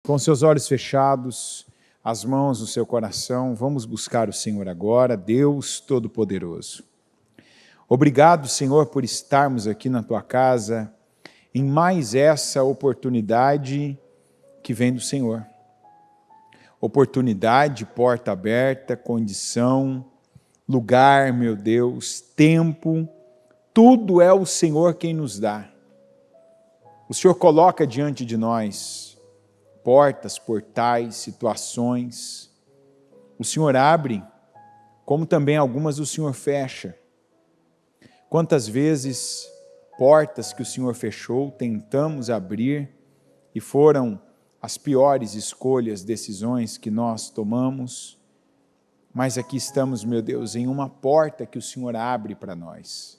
Com seus olhos fechados, as mãos no seu coração, vamos buscar o Senhor agora, Deus Todo-Poderoso. Obrigado, Senhor, por estarmos aqui na Tua casa, em mais essa oportunidade que vem do Senhor. Oportunidade, porta aberta, condição, lugar, meu Deus, tempo, tudo é o Senhor quem nos dá. O Senhor coloca diante de nós portas, portais, situações. O Senhor abre, como também algumas o Senhor fecha. Quantas vezes portas que o Senhor fechou, tentamos abrir e foram as piores escolhas, decisões que nós tomamos, mas aqui estamos, meu Deus, em uma porta que o Senhor abre para nós.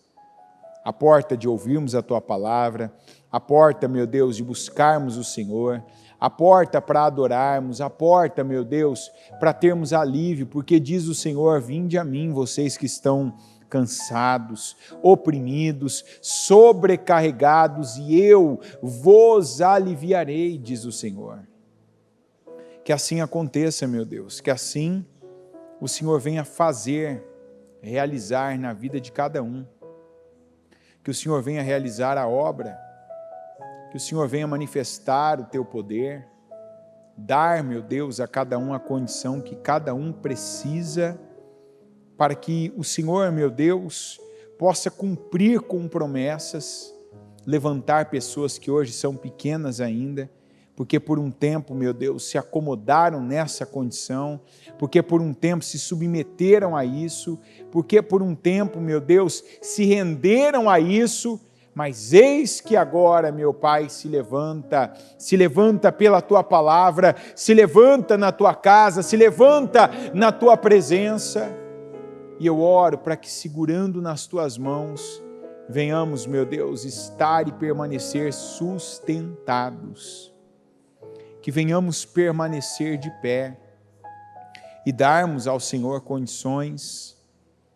A porta de ouvirmos a Tua palavra, a porta, meu Deus, de buscarmos o Senhor, a porta para adorarmos, a porta, meu Deus, para termos alívio, porque diz o Senhor, vinde a mim, vocês que estão cansados, oprimidos, sobrecarregados, e eu vos aliviarei, diz o Senhor. Que assim aconteça, meu Deus, que assim o Senhor venha fazer, realizar na vida de cada um, que o Senhor venha realizar a obra, que o Senhor venha manifestar o Teu poder, dar, meu Deus, a cada um a condição que cada um precisa, para que o Senhor, meu Deus, possa cumprir com promessas, levantar pessoas que hoje são pequenas ainda, porque por um tempo, meu Deus, se acomodaram nessa condição, porque por um tempo se submeteram a isso, porque por um tempo, meu Deus, se renderam a isso, mas eis que agora, meu Pai, se levanta pela Tua palavra, se levanta na Tua casa, se levanta na Tua presença, e eu oro para que segurando nas Tuas mãos, venhamos, meu Deus, estar e permanecer sustentados, que venhamos permanecer de pé e darmos ao Senhor condições,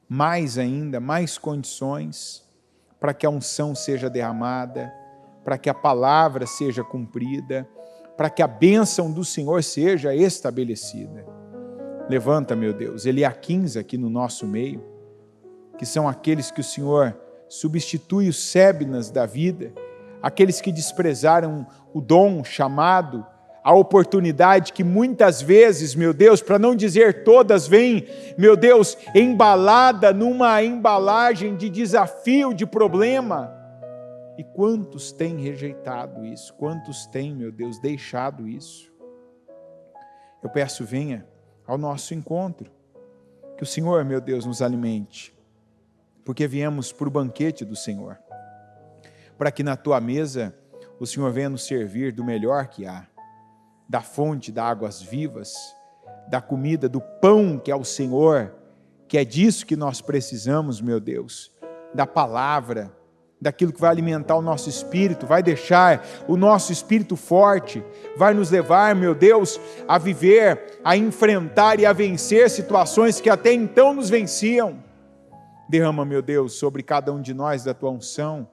mais ainda, mais condições, para que a unção seja derramada, para que a palavra seja cumprida, para que a bênção do Senhor seja estabelecida. Levanta, meu Deus, Eliaquins aqui no nosso meio, que são aqueles que o Senhor substitui os Sebnas da vida, aqueles que desprezaram o dom, o chamado, a oportunidade que muitas vezes, meu Deus, para não dizer todas, vem, meu Deus, embalada numa embalagem de desafio, de problema. E quantos têm rejeitado isso? Quantos têm, meu Deus, deixado isso? Eu peço, venha ao nosso encontro, que o Senhor, meu Deus, nos alimente, porque viemos para o banquete do Senhor, para que na Tua mesa o Senhor venha nos servir do melhor que há, da fonte das águas vivas, da comida, do pão que é o Senhor, que é disso que nós precisamos, meu Deus, da palavra, daquilo que vai alimentar o nosso espírito, vai deixar o nosso espírito forte, vai nos levar, meu Deus, a viver, a enfrentar e a vencer situações que até então nos venciam. Derrama, meu Deus, sobre cada um de nós da Tua unção,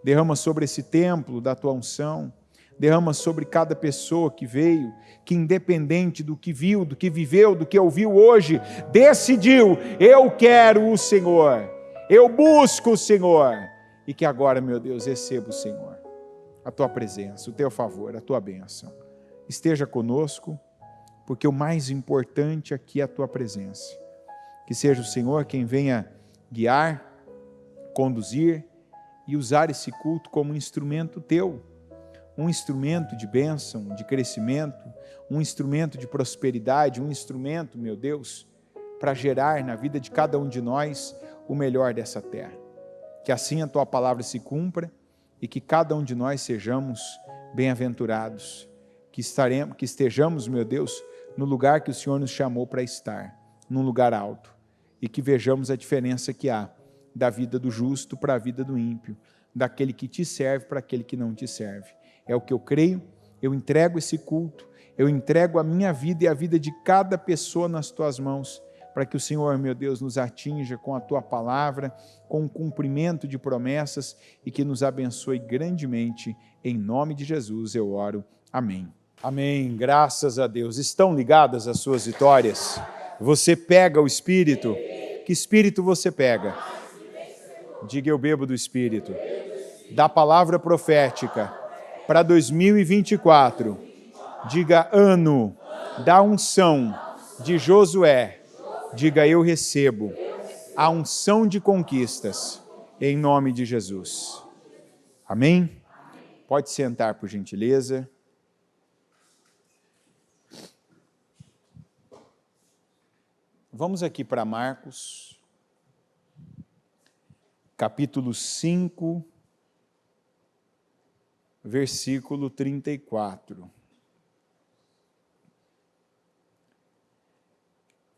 derrama sobre esse templo da Tua unção, derrama sobre cada pessoa que veio, que independente do que viu, do que viveu, do que ouviu hoje, decidiu, eu quero o Senhor, eu busco o Senhor, e que agora, meu Deus, receba o Senhor, a Tua presença, o Teu favor, a Tua bênção. Esteja conosco, porque o mais importante aqui é a Tua presença. Que seja o Senhor quem venha guiar, conduzir e usar esse culto como um instrumento Teu, um instrumento de bênção, de crescimento, um instrumento de prosperidade, um instrumento, meu Deus, para gerar na vida de cada um de nós o melhor dessa terra. Que assim a Tua palavra se cumpra e que cada um de nós sejamos bem-aventurados, que estejamos, meu Deus, no lugar que o Senhor nos chamou para estar, num lugar alto, e que vejamos a diferença que há da vida do justo para a vida do ímpio, daquele que Te serve para aquele que não Te serve. É o que eu creio, eu entrego esse culto, eu entrego a minha vida e a vida de cada pessoa nas Tuas mãos, para que o Senhor, meu Deus, nos atinja com a Tua palavra, com o cumprimento de promessas e que nos abençoe grandemente. Em nome de Jesus eu oro. Amém. Amém, graças a Deus. Estão ligadas as suas vitórias? Você pega o Espírito? Que Espírito você pega? Diga: eu bebo do Espírito. Da palavra profética para 2024. Diga: ano da unção de Josué. Diga: eu recebo a unção de conquistas, em nome de Jesus. Amém? Pode sentar, por gentileza. Vamos aqui para Marcos, capítulo 5, versículo 34.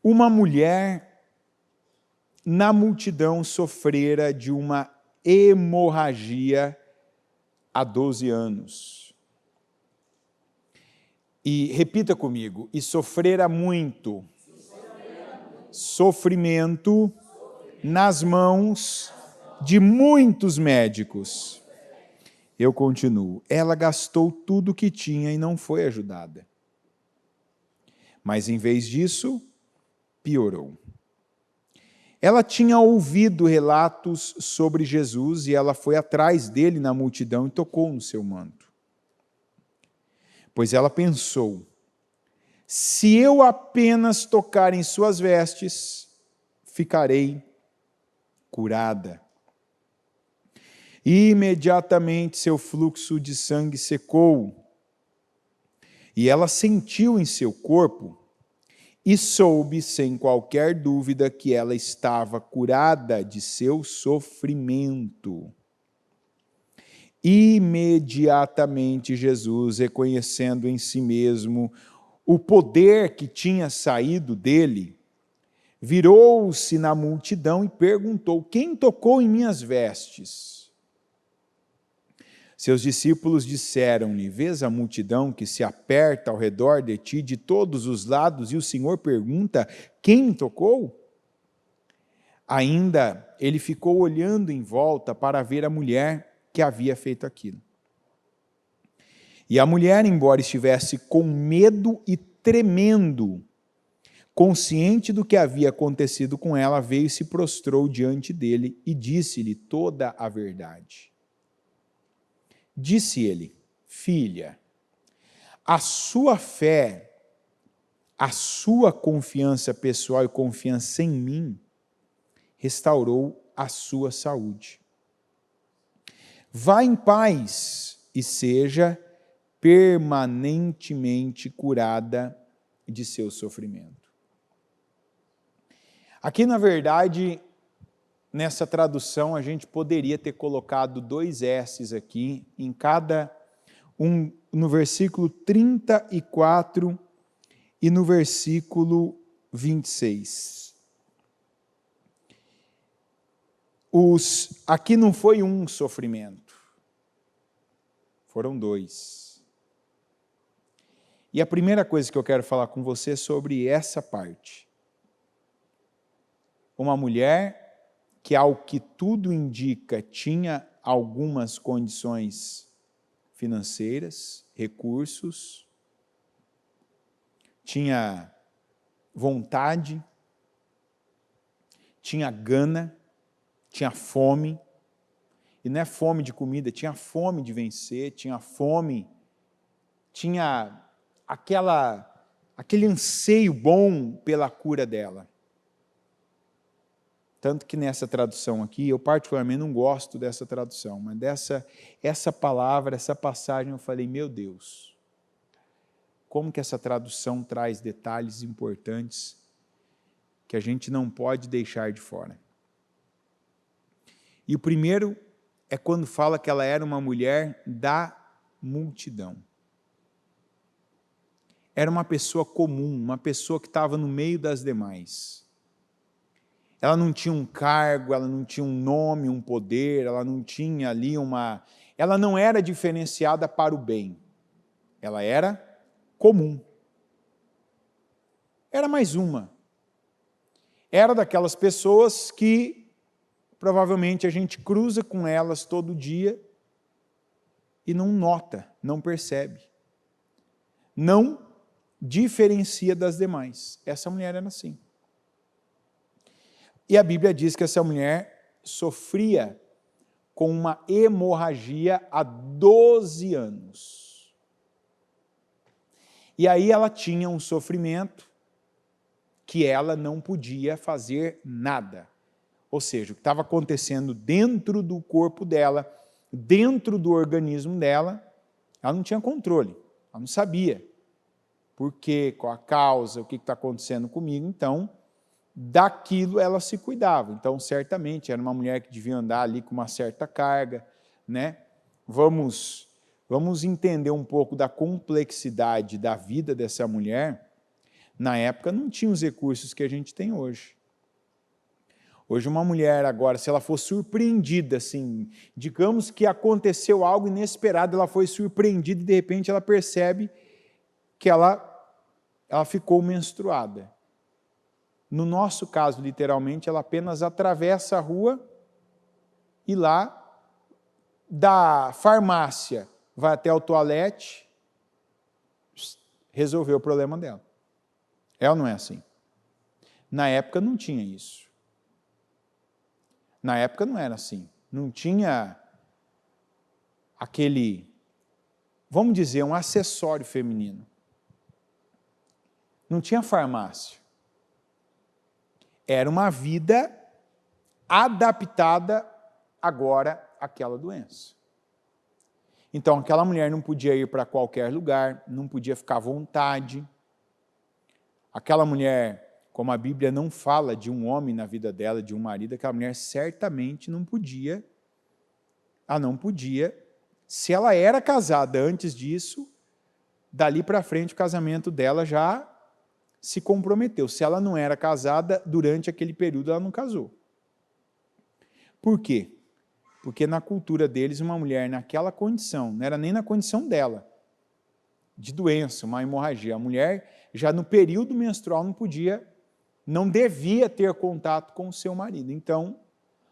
Uma mulher na multidão sofrera de uma hemorragia há 12 anos. E repita comigo: e sofrera muito sofrimento nas mãos de muitos médicos. Eu continuo. Ela gastou tudo o que tinha e não foi ajudada. Mas em vez disso, piorou. Ela tinha ouvido relatos sobre Jesus e ela foi atrás dele na multidão e tocou no seu manto. Pois ela pensou: se eu apenas tocar em suas vestes, ficarei curada. E imediatamente seu fluxo de sangue secou, e ela sentiu em seu corpo e soube sem qualquer dúvida que ela estava curada de seu sofrimento. Imediatamente Jesus, reconhecendo em si mesmo o poder que tinha saído dele, virou-se na multidão e perguntou: quem tocou em minhas vestes? Seus discípulos disseram-lhe: vês a multidão que se aperta ao redor de ti de todos os lados e o Senhor pergunta: quem me tocou? Ainda ele ficou olhando em volta para ver a mulher que havia feito aquilo. E a mulher, embora estivesse com medo e tremendo, consciente do que havia acontecido com ela, veio e se prostrou diante dele e disse-lhe toda a verdade. Disse ele: filha, a sua fé, a sua confiança pessoal e confiança em mim, restaurou a sua saúde. Vá em paz e seja permanentemente curada de seu sofrimento. Aqui, na verdade, nessa tradução, a gente poderia ter colocado 2 S's aqui, em cada um, no versículo 34 e no versículo 26. Aqui não foi um sofrimento, foram 2. E a primeira coisa que eu quero falar com você é sobre essa parte. Uma mulher que, ao que tudo indica, tinha algumas condições financeiras, recursos, tinha vontade, tinha gana, tinha fome, e não é fome de comida, tinha fome de vencer, tinha fome, tinha aquele anseio bom pela cura dela. Tanto que nessa tradução aqui, eu particularmente não gosto dessa tradução, mas essa palavra, essa passagem, eu falei: meu Deus, como que essa tradução traz detalhes importantes que a gente não pode deixar de fora. E o primeiro é quando fala que ela era uma mulher da multidão. Era uma pessoa comum, uma pessoa que estava no meio das demais. Ela não tinha um cargo, ela não tinha um nome, um poder, ela não tinha ali ela não era diferenciada para o bem. Ela era comum. Era mais uma. Era daquelas pessoas que provavelmente a gente cruza com elas todo dia e não nota, não percebe. não diferencia das demais. Essa mulher era assim. E a Bíblia diz que essa mulher sofria com uma hemorragia há 12 anos. E aí ela tinha um sofrimento que ela não podia fazer nada. Ou seja, o que estava acontecendo dentro do corpo dela, dentro do organismo dela, ela não tinha controle, ela não sabia por quê, qual a causa, o que está acontecendo comigo. Então, daquilo ela se cuidava. Então, certamente, era uma mulher que devia andar ali com uma certa carga, né? Vamos entender um pouco da complexidade da vida dessa mulher. Na época, não tinha os recursos que a gente tem hoje. Hoje, uma mulher agora, se ela for surpreendida, assim, digamos que aconteceu algo inesperado, ela foi surpreendida e, de repente, ela percebe que ela ficou menstruada. No nosso caso, literalmente, ela apenas atravessa a rua e lá, da farmácia, vai até o toalete, resolveu o problema dela. É ou não é assim? Na época não tinha isso. Na época não era assim. Não tinha aquele, vamos dizer, um acessório feminino. Não tinha farmácia. Era uma vida adaptada agora àquela doença. Então, aquela mulher não podia ir para qualquer lugar, não podia ficar à vontade. Aquela mulher, como a Bíblia não fala de um homem na vida dela, de um marido, aquela mulher certamente não podia, se ela era casada antes disso, dali para frente o casamento dela já se comprometeu. Se ela não era casada, durante aquele período ela não casou. Por quê? Porque na cultura deles, uma mulher naquela condição, não era nem na condição dela, de doença, uma hemorragia. A mulher, já no período menstrual, não devia ter contato com o seu marido. Então,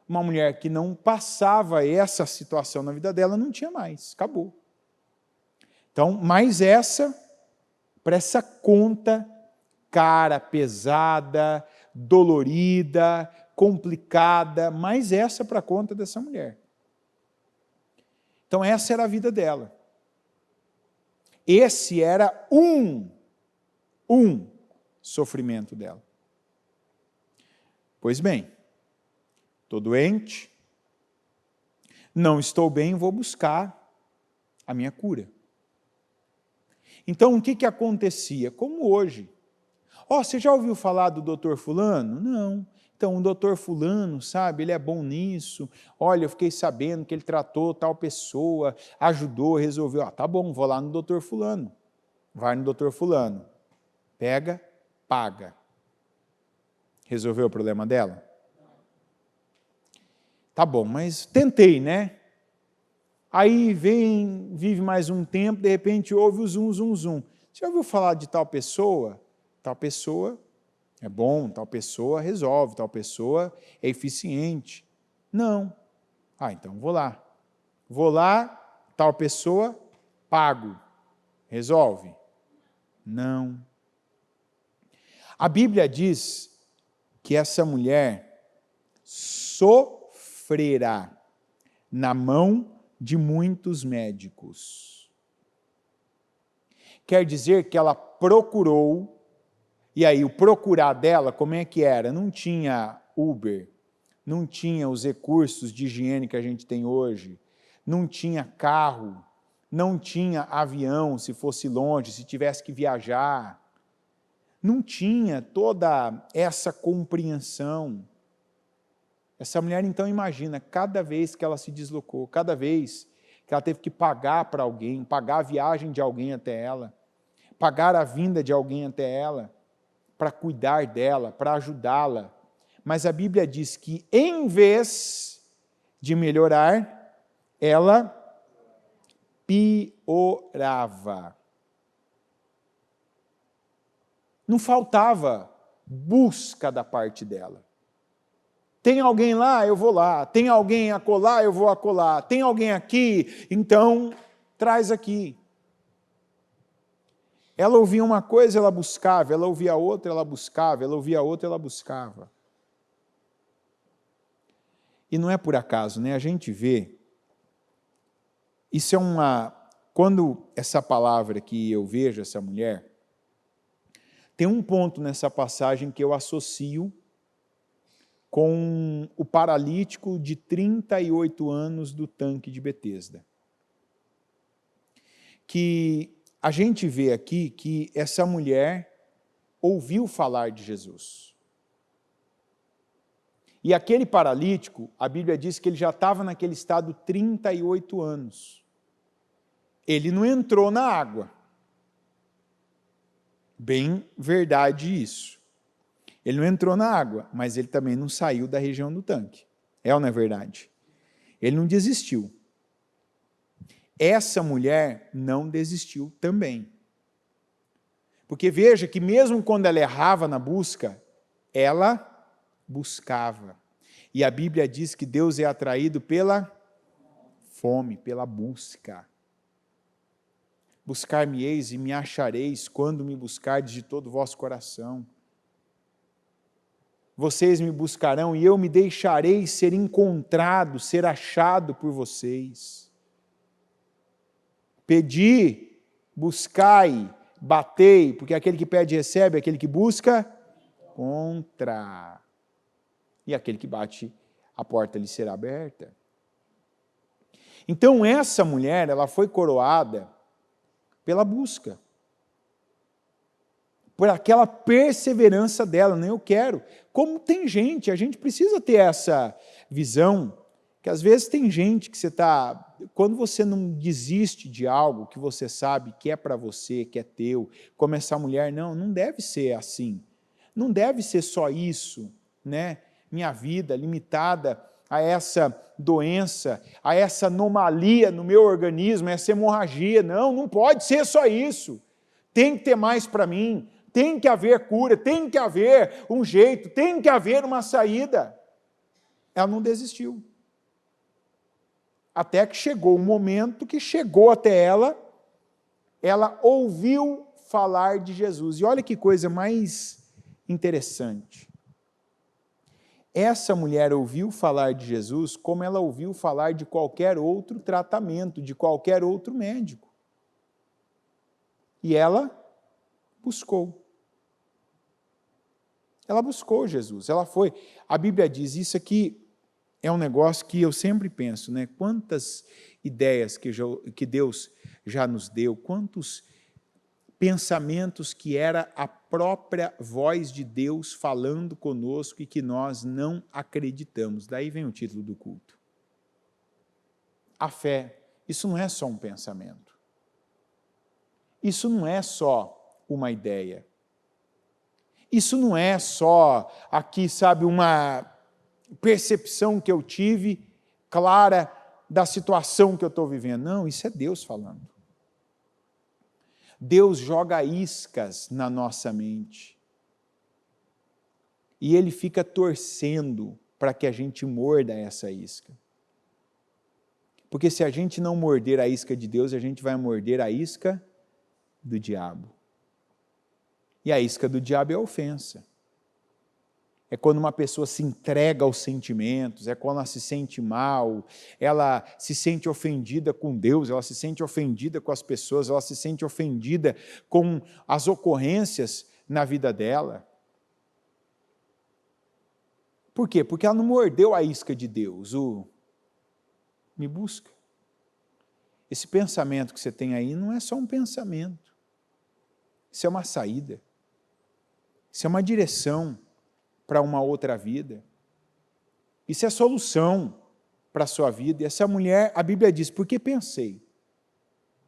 uma mulher que não passava essa situação na vida dela, não tinha mais, acabou. Então, mais para essa conta cara, pesada, dolorida, complicada, mais essa para a conta dessa mulher. Então, essa era a vida dela. Esse era um sofrimento dela. Pois bem, estou doente, não estou bem, vou buscar a minha cura. Então, o que acontecia? Como hoje. Você já ouviu falar do doutor fulano? Não. Então, o doutor fulano, sabe, ele é bom nisso. Olha, eu fiquei sabendo que ele tratou tal pessoa, ajudou, resolveu. Tá bom, vou lá no doutor fulano. Vai no doutor fulano. Pega, paga. Resolveu o problema dela? Tá bom, mas tentei, né? Aí vive mais um tempo, de repente ouve o zum, zum, zum. Você já ouviu falar de tal pessoa? Tal pessoa é bom, tal pessoa resolve, tal pessoa é eficiente. Não. Então vou lá. Vou lá, tal pessoa, pago. Resolve? Não. A Bíblia diz que essa mulher sofrerá na mão de muitos médicos. Quer dizer que ela procurou. E aí, o procurar dela, como é que era? Não tinha Uber, não tinha os recursos de higiene que a gente tem hoje, não tinha carro, não tinha avião, se fosse longe, se tivesse que viajar. Não tinha toda essa compreensão. Essa mulher, então, imagina, cada vez que ela se deslocou, cada vez que ela teve que pagar para alguém, pagar a viagem de alguém até ela, pagar a vinda de alguém até ela, para cuidar dela, para ajudá-la. Mas a Bíblia diz que, em vez de melhorar, ela piorava. Não faltava busca da parte dela. Tem alguém lá? Eu vou lá. Tem alguém acolá? Eu vou acolá. Tem alguém aqui? Então, traz aqui. Ela ouvia uma coisa, ela buscava, ela ouvia outra, ela buscava, ela ouvia outra, ela buscava. E não é por acaso, né? A gente vê, isso é quando essa palavra que eu vejo, essa mulher, tem um ponto nessa passagem que eu associo com o paralítico de 38 anos do tanque de Betesda. Que a gente vê aqui que essa mulher ouviu falar de Jesus. E aquele paralítico, a Bíblia diz que ele já estava naquele estado 38 anos. Ele não entrou na água. Bem verdade isso. Ele não entrou na água, mas ele também não saiu da região do tanque. É ou não é verdade? Ele não desistiu. Essa mulher não desistiu também. Porque veja que mesmo quando ela errava na busca, ela buscava. E a Bíblia diz que Deus é atraído pela fome, pela busca. Buscar-me-eis e me achareis quando me buscardes de todo o vosso coração. Vocês me buscarão e eu me deixarei ser encontrado, ser achado por vocês. Pedi, buscai, batei, porque aquele que pede recebe, aquele que busca, encontra. E aquele que bate, a porta lhe será aberta. Então essa mulher, ela foi coroada pela busca. Por aquela perseverança dela, eu quero. Como tem gente, a gente precisa ter essa visão, que às vezes tem gente que quando você não desiste de algo que você sabe que é para você, que é teu, como essa mulher, não deve ser assim. Não deve ser só isso, né? Minha vida limitada a essa doença, a essa anomalia no meu organismo, essa hemorragia. Não pode ser só isso. Tem que ter mais para mim. Tem que haver cura, tem que haver um jeito, tem que haver uma saída. Ela não desistiu. Até que chegou um momento que chegou até ela ouviu falar de Jesus. E olha que coisa mais interessante. Essa mulher ouviu falar de Jesus como ela ouviu falar de qualquer outro tratamento, de qualquer outro médico. E ela buscou. Ela buscou Jesus, ela foi. A Bíblia diz, isso aqui é um negócio que eu sempre penso, né? Quantas ideias que Deus já nos deu, quantos pensamentos que era a própria voz de Deus falando conosco e que nós não acreditamos. Daí vem o título do culto. A fé, isso não é só um pensamento. Isso não é só uma ideia. Isso não é só aqui, sabe, uma percepção que eu tive clara da situação que eu estou vivendo. Não, isso é Deus falando. Deus joga iscas na nossa mente. E Ele fica torcendo para que a gente morda essa isca. Porque se a gente não morder a isca de Deus, a gente vai morder a isca do diabo. E a isca do diabo é a ofensa. É quando uma pessoa se entrega aos sentimentos, é quando ela se sente mal, ela se sente ofendida com Deus, ela se sente ofendida com as pessoas, ela se sente ofendida com as ocorrências na vida dela. Por quê? Porque ela não mordeu a isca de Deus, me busca. Esse pensamento que você tem aí não é só um pensamento, isso é uma saída. Isso é uma direção para uma outra vida. Isso é solução para a sua vida. E essa mulher, a Bíblia diz, porque pensei,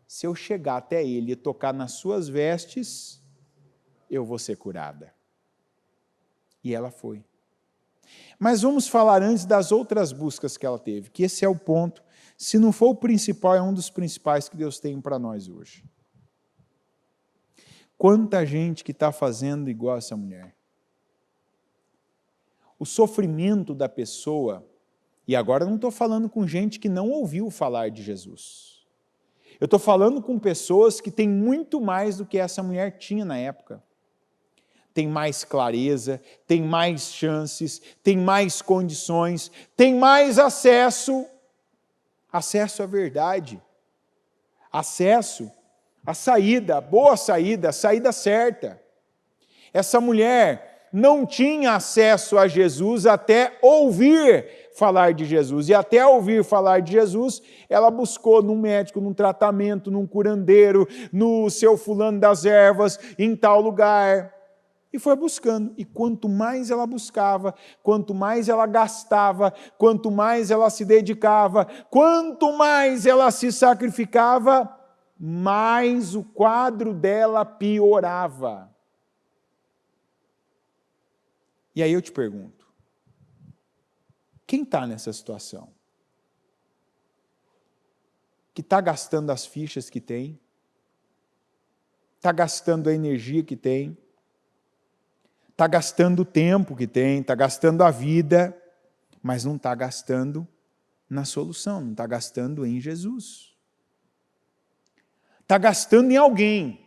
se eu chegar até ele e tocar nas suas vestes, eu vou ser curada. E ela foi. Mas vamos falar antes das outras buscas que ela teve, que esse é o ponto, se não for o principal, é um dos principais que Deus tem para nós hoje. Quanta gente que está fazendo igual essa mulher. O sofrimento da pessoa, e agora não estou falando com gente que não ouviu falar de Jesus. Eu estou falando com pessoas que têm muito mais do que essa mulher tinha na época. Tem mais clareza, tem mais chances, tem mais condições, tem mais acesso à verdade, acesso à saída, boa saída, a saída certa. Essa mulher não tinha acesso a Jesus até ouvir falar de Jesus. E até ouvir falar de Jesus, ela buscou num médico, num tratamento, num curandeiro, no seu fulano das ervas, em tal lugar. E foi buscando. E quanto mais ela buscava, quanto mais ela gastava, quanto mais ela se dedicava, quanto mais ela se sacrificava, mais o quadro dela piorava. E aí eu te pergunto, quem está nessa situação? Que está gastando as fichas que tem? Está gastando a energia que tem? Está gastando o tempo que tem? Está gastando a vida? Mas não está gastando na solução, não está gastando em Jesus. Está gastando em alguém.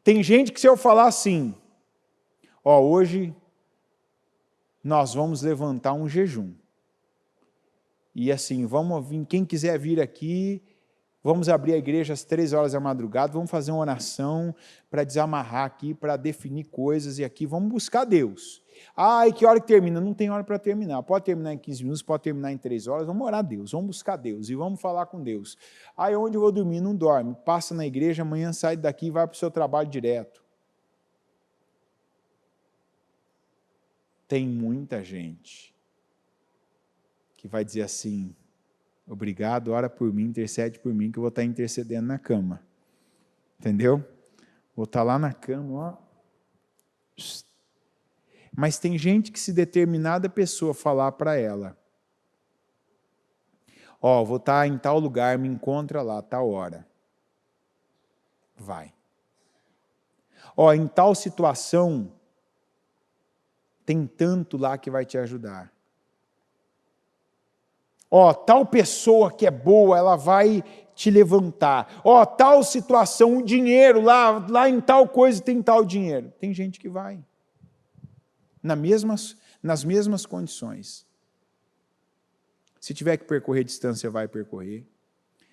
Tem gente que se eu falar assim, hoje nós vamos levantar um jejum. E assim, vamos vir, quem quiser vir aqui, vamos abrir a igreja às 3 horas da madrugada, vamos fazer uma oração para desamarrar aqui, para definir coisas e aqui, vamos buscar Deus. E que hora que termina? Não tem hora para terminar. Pode terminar em 15 minutos, pode terminar em 3 horas, vamos orar a Deus, vamos buscar Deus e vamos falar com Deus. Onde eu vou dormir? Não dorme. Passa na igreja, amanhã sai daqui e vai para o seu trabalho direto. Tem muita gente que vai dizer assim, obrigado, ora por mim, intercede por mim, que eu vou estar intercedendo na cama. Entendeu? Vou estar lá na cama, Mas tem gente que se determinada pessoa falar para ela, vou estar em tal lugar, me encontra lá, tal hora. Vai. Em tal situação, tem tanto lá que vai te ajudar. Tal pessoa que é boa, ela vai te levantar. Tal situação, o dinheiro, lá em tal coisa tem tal dinheiro. Tem gente que vai. Nas mesmas condições. Se tiver que percorrer distância, vai percorrer.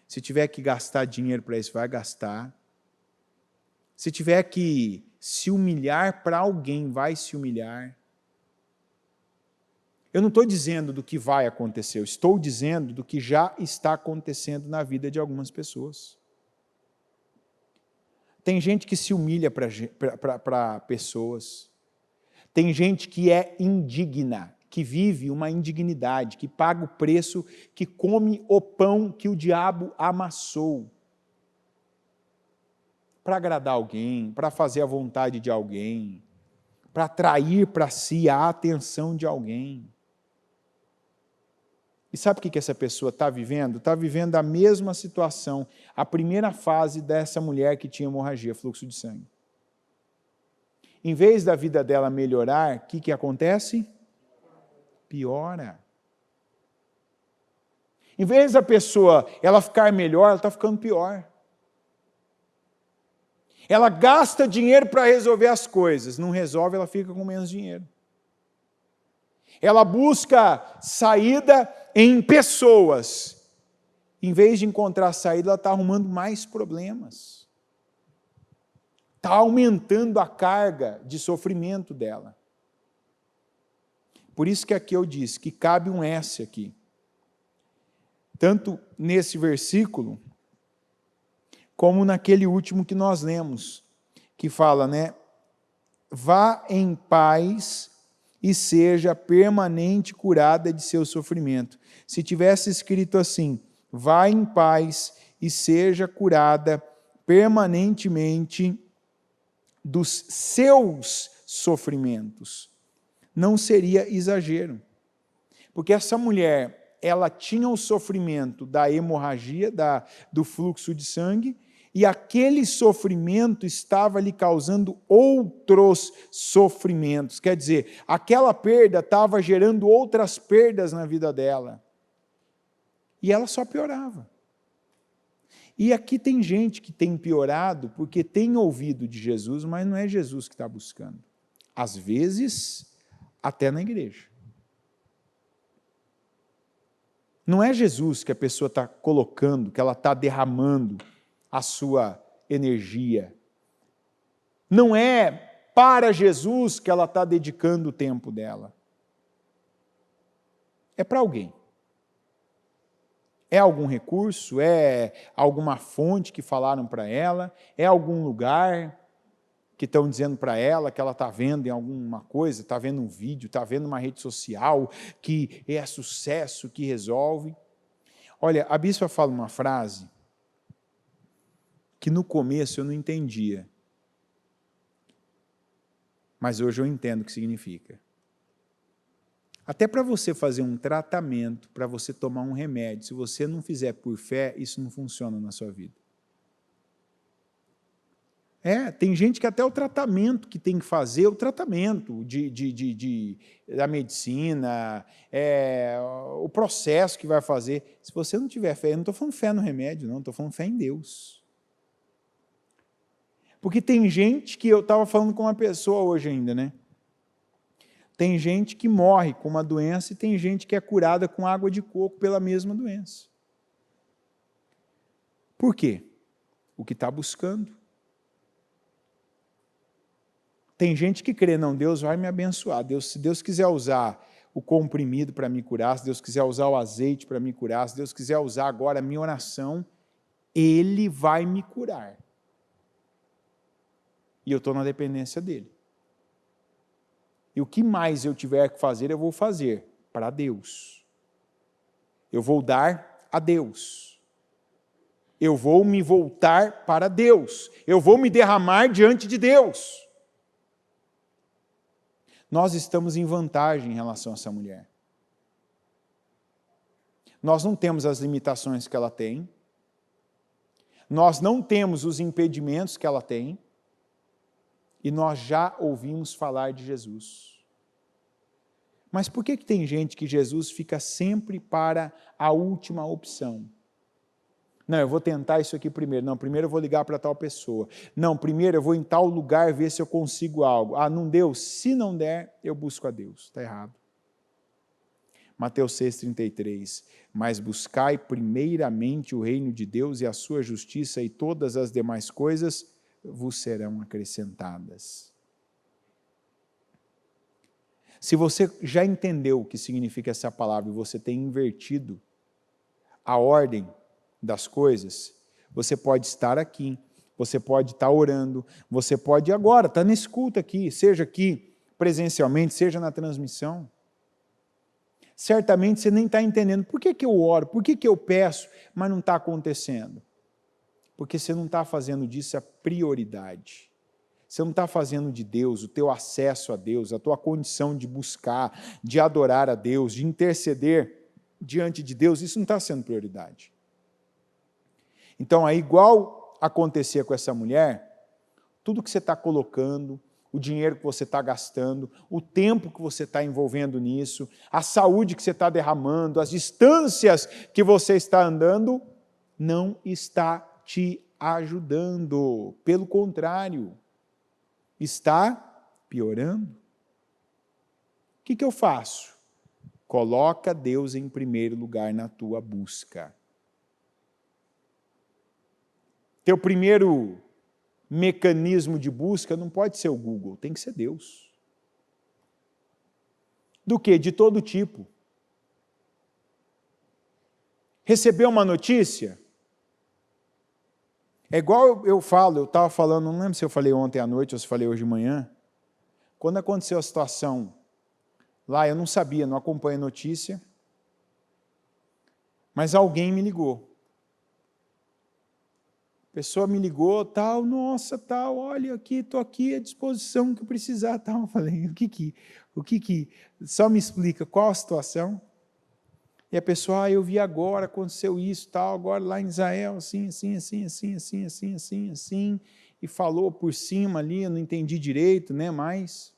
Se tiver que gastar dinheiro para isso, vai gastar. Se tiver que se humilhar para alguém, vai se humilhar. Eu não estou dizendo do que vai acontecer, eu estou dizendo do que já está acontecendo na vida de algumas pessoas. Tem gente que se humilha para pessoas. Tem gente que é indigna, que vive uma indignidade, que paga o preço, que come o pão que o diabo amassou. Para agradar alguém, para fazer a vontade de alguém, para atrair para si a atenção de alguém. E sabe o que essa pessoa está vivendo? Está vivendo a mesma situação, a primeira fase dessa mulher que tinha hemorragia, fluxo de sangue. Em vez da vida dela melhorar, o que acontece? Piora. Em vez da pessoa ela ficar melhor, ela está ficando pior. Ela gasta dinheiro para resolver as coisas, não resolve, ela fica com menos dinheiro. Ela busca saída em pessoas. Em vez de encontrar saída, ela está arrumando mais problemas. Está aumentando a carga de sofrimento dela. Por isso que aqui eu disse que cabe um S aqui. Tanto nesse versículo, como naquele último que nós lemos, que fala, vá em paz e seja permanente curada de seu sofrimento. Se tivesse escrito assim, vá em paz e seja curada permanentemente dos seus sofrimentos, não seria exagero. Porque essa mulher, ela tinha o sofrimento da hemorragia, do fluxo de sangue, e aquele sofrimento estava lhe causando outros sofrimentos. Quer dizer, aquela perda estava gerando outras perdas na vida dela. E ela só piorava. E aqui tem gente que tem piorado porque tem ouvido de Jesus, mas não é Jesus que está buscando. Às vezes, até na igreja. Não é Jesus que a pessoa está colocando, que ela está derramando a sua energia. Não é para Jesus que ela está dedicando o tempo dela. É para alguém. É algum recurso? É alguma fonte que falaram para ela? É algum lugar que estão dizendo para ela que ela está vendo em alguma coisa, está vendo um vídeo, está vendo uma rede social, que é sucesso, que resolve? Olha, a bispa fala uma frase que no começo eu não entendia, mas hoje eu entendo o que significa. Até para você fazer um tratamento, para você tomar um remédio, se você não fizer por fé, isso não funciona na sua vida. Tem gente que até o tratamento que tem que fazer, o tratamento da medicina, o processo que vai fazer, se você não tiver fé, eu não estou falando fé no remédio, não, estou falando fé em Deus. Porque tem gente que, eu estava falando com uma pessoa hoje ainda, né? Tem gente que morre com uma doença e tem gente que é curada com água de coco pela mesma doença. Por quê? O que está buscando. Tem gente que crê, não, Deus vai me abençoar. Se Deus quiser usar o comprimido para me curar, se Deus quiser usar o azeite para me curar, se Deus quiser usar agora a minha oração, Ele vai me curar. E eu estou na dependência dEle. E o que mais eu tiver que fazer, eu vou fazer para Deus. Eu vou dar a Deus. Eu vou me voltar para Deus. Eu vou me derramar diante de Deus. Nós estamos em vantagem em relação a essa mulher. Nós não temos as limitações que ela tem. Nós não temos os impedimentos que ela tem. E nós já ouvimos falar de Jesus. Mas por que tem gente que Jesus fica sempre para a última opção? Não, eu vou tentar isso aqui primeiro. Não, primeiro eu vou ligar para tal pessoa. Não, primeiro eu vou em tal lugar ver se eu consigo algo. Ah, não deu? Se não der, eu busco a Deus. Está errado. Mateus 6,33. Mas buscai primeiramente o reino de Deus e a sua justiça, e todas as demais coisas vos serão acrescentadas. Se você já entendeu o que significa essa palavra e você tem invertido a ordem das coisas, você pode estar aqui, você pode estar orando, você pode agora estar nesse culto aqui, seja aqui presencialmente, seja na transmissão. Certamente você nem está entendendo por que eu oro, por que eu peço, mas não está acontecendo. Porque você não está fazendo disso a prioridade. Você não está fazendo de Deus, o teu acesso a Deus, a tua condição de buscar, de adorar a Deus, de interceder diante de Deus, isso não está sendo prioridade. Então, é igual acontecia com essa mulher, tudo que você está colocando, o dinheiro que você está gastando, o tempo que você está envolvendo nisso, a saúde que você está derramando, as distâncias que você está andando, não está te ajudando. Pelo contrário, está piorando. O que eu faço? Coloca Deus em primeiro lugar na tua busca. Teu primeiro mecanismo de busca não pode ser o Google, tem que ser Deus. Do quê? De todo tipo. Recebeu uma notícia? É igual eu estava falando, não lembro se eu falei ontem à noite ou se falei hoje de manhã, quando aconteceu a situação lá, eu não sabia, não acompanhei a notícia, mas alguém me ligou. A pessoa me ligou, tal, nossa, tal, olha aqui, estou aqui à disposição que eu precisar, tal. Eu falei, o que, só me explica qual a situação? E a pessoa, eu vi agora, aconteceu isso, tal, agora lá em Israel, assim, e falou por cima ali, eu não entendi direito, né, mas...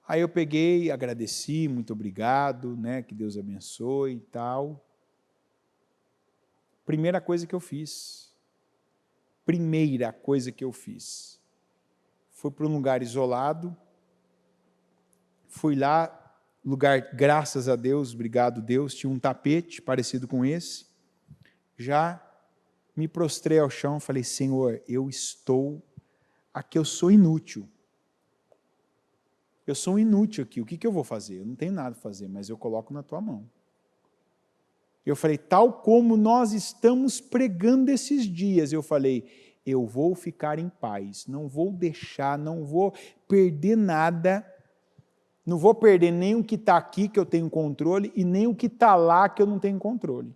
Aí eu peguei, agradeci, muito obrigado, né, que Deus abençoe e tal. Primeira coisa que eu fiz foi para um lugar isolado, fui lá, lugar, graças a Deus, obrigado Deus, tinha um tapete parecido com esse, já me prostrei ao chão, falei, Senhor, eu sou inútil. Eu sou inútil aqui, o que eu vou fazer? Eu não tenho nada a fazer, mas eu coloco na tua mão. Eu falei, tal como nós estamos pregando esses dias, eu falei, eu vou ficar em paz, não vou deixar, não vou perder nada, não vou perder nem o que está aqui que eu tenho controle e nem o que está lá que eu não tenho controle.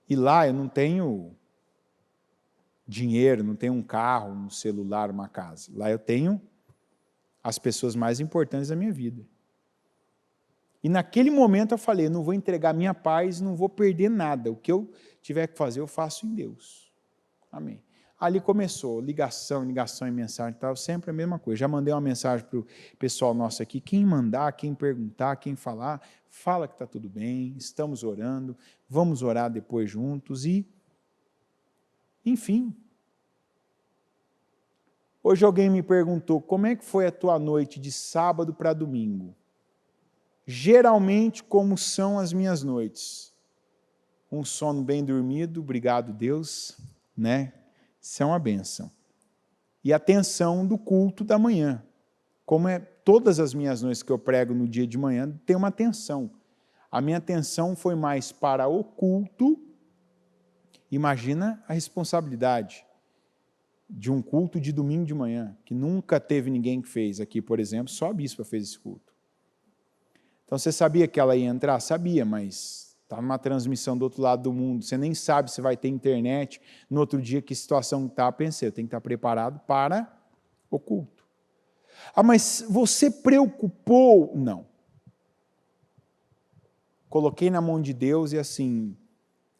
E lá eu não tenho dinheiro, não tenho um carro, um celular, uma casa. Lá eu tenho as pessoas mais importantes da minha vida. E naquele momento eu falei, não vou entregar minha paz, não vou perder nada. O que eu tiver que fazer, eu faço em Deus. Amém. Ali começou, ligação e mensagem, tal, sempre a mesma coisa. Já mandei uma mensagem para o pessoal nosso aqui, quem mandar, quem perguntar, quem falar, fala que está tudo bem, estamos orando, vamos orar depois juntos e, enfim. Hoje alguém me perguntou, como é que foi a tua noite de sábado para domingo? Geralmente, como são as minhas noites? Um sono bem dormido, obrigado Deus, né? Isso é uma bênção. E a tensão do culto da manhã. Como é todas as minhas noites que eu prego no dia de manhã, tem uma tensão. A minha atenção foi mais para o culto. Imagina a responsabilidade de um culto de domingo de manhã, que nunca teve ninguém que fez. Aqui, por exemplo, só a bispa fez esse culto. Então, você sabia que ela ia entrar? Sabia, mas está numa transmissão do outro lado do mundo. Você nem sabe se vai ter internet. No outro dia, que situação está? Pensei, eu tenho que estar preparado para o culto. Ah, mas você preocupou? Não. Coloquei na mão de Deus e assim,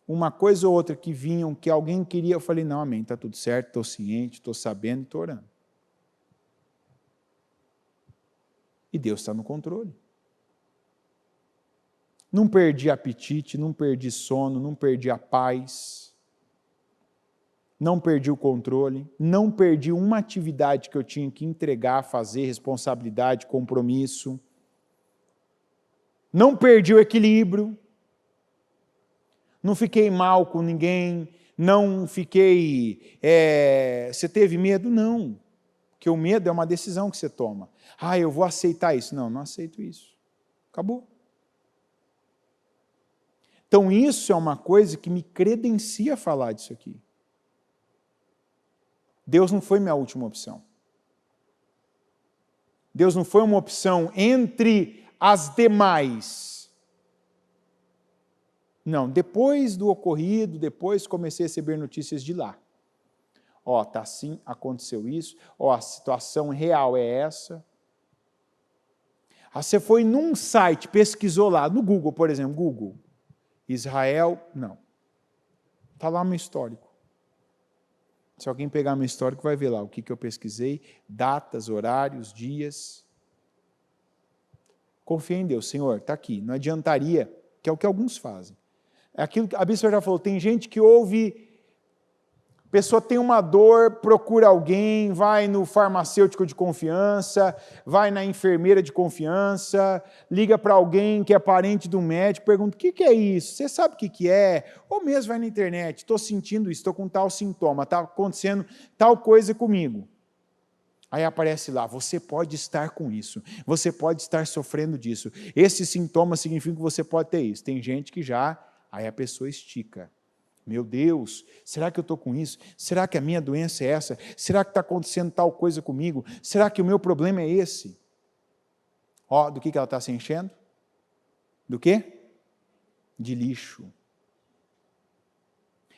uma coisa ou outra que vinham, que alguém queria, eu falei, não, amém, está tudo certo, estou ciente, estou sabendo, estou orando. E Deus está no controle. Não perdi apetite, não perdi sono, não perdi a paz, não perdi o controle, não perdi uma atividade que eu tinha que entregar, fazer, responsabilidade, compromisso, não perdi o equilíbrio, não fiquei mal com ninguém, não fiquei... você teve medo? Não, porque o medo é uma decisão que você toma. Ah, eu vou aceitar isso. Não, não aceito isso. Acabou. Então, isso é uma coisa que me credencia a falar disso aqui. Deus não foi minha última opção. Deus não foi uma opção entre as demais. Não, depois do ocorrido, depois comecei a receber notícias de lá. Ó, tá assim, aconteceu isso, ó, a situação real é essa. Ah, você foi num site, pesquisou lá, no Google, por exemplo, Google. Israel, não. Está lá meu histórico. Se alguém pegar meu histórico, vai ver lá o que eu pesquisei, datas, horários, dias. Confia em Deus, Senhor, está aqui. Não adiantaria, que é o que alguns fazem. É aquilo que a bispa já falou, tem gente que ouve, a pessoa tem uma dor, procura alguém, vai no farmacêutico de confiança, vai na enfermeira de confiança, liga para alguém que é parente do médico, pergunta, o que é isso? Você sabe o que é? Ou mesmo vai na internet, estou sentindo isso, estou com tal sintoma, está acontecendo tal coisa comigo. Aí aparece lá, você pode estar com isso, você pode estar sofrendo disso, esse sintoma significa que você pode ter isso. Tem gente que já, aí a pessoa estica. Meu Deus, será que eu estou com isso? Será que a minha doença é essa? Será que está acontecendo tal coisa comigo? Será que o meu problema é esse? Ó, do que ela está se enchendo? Do quê? De lixo.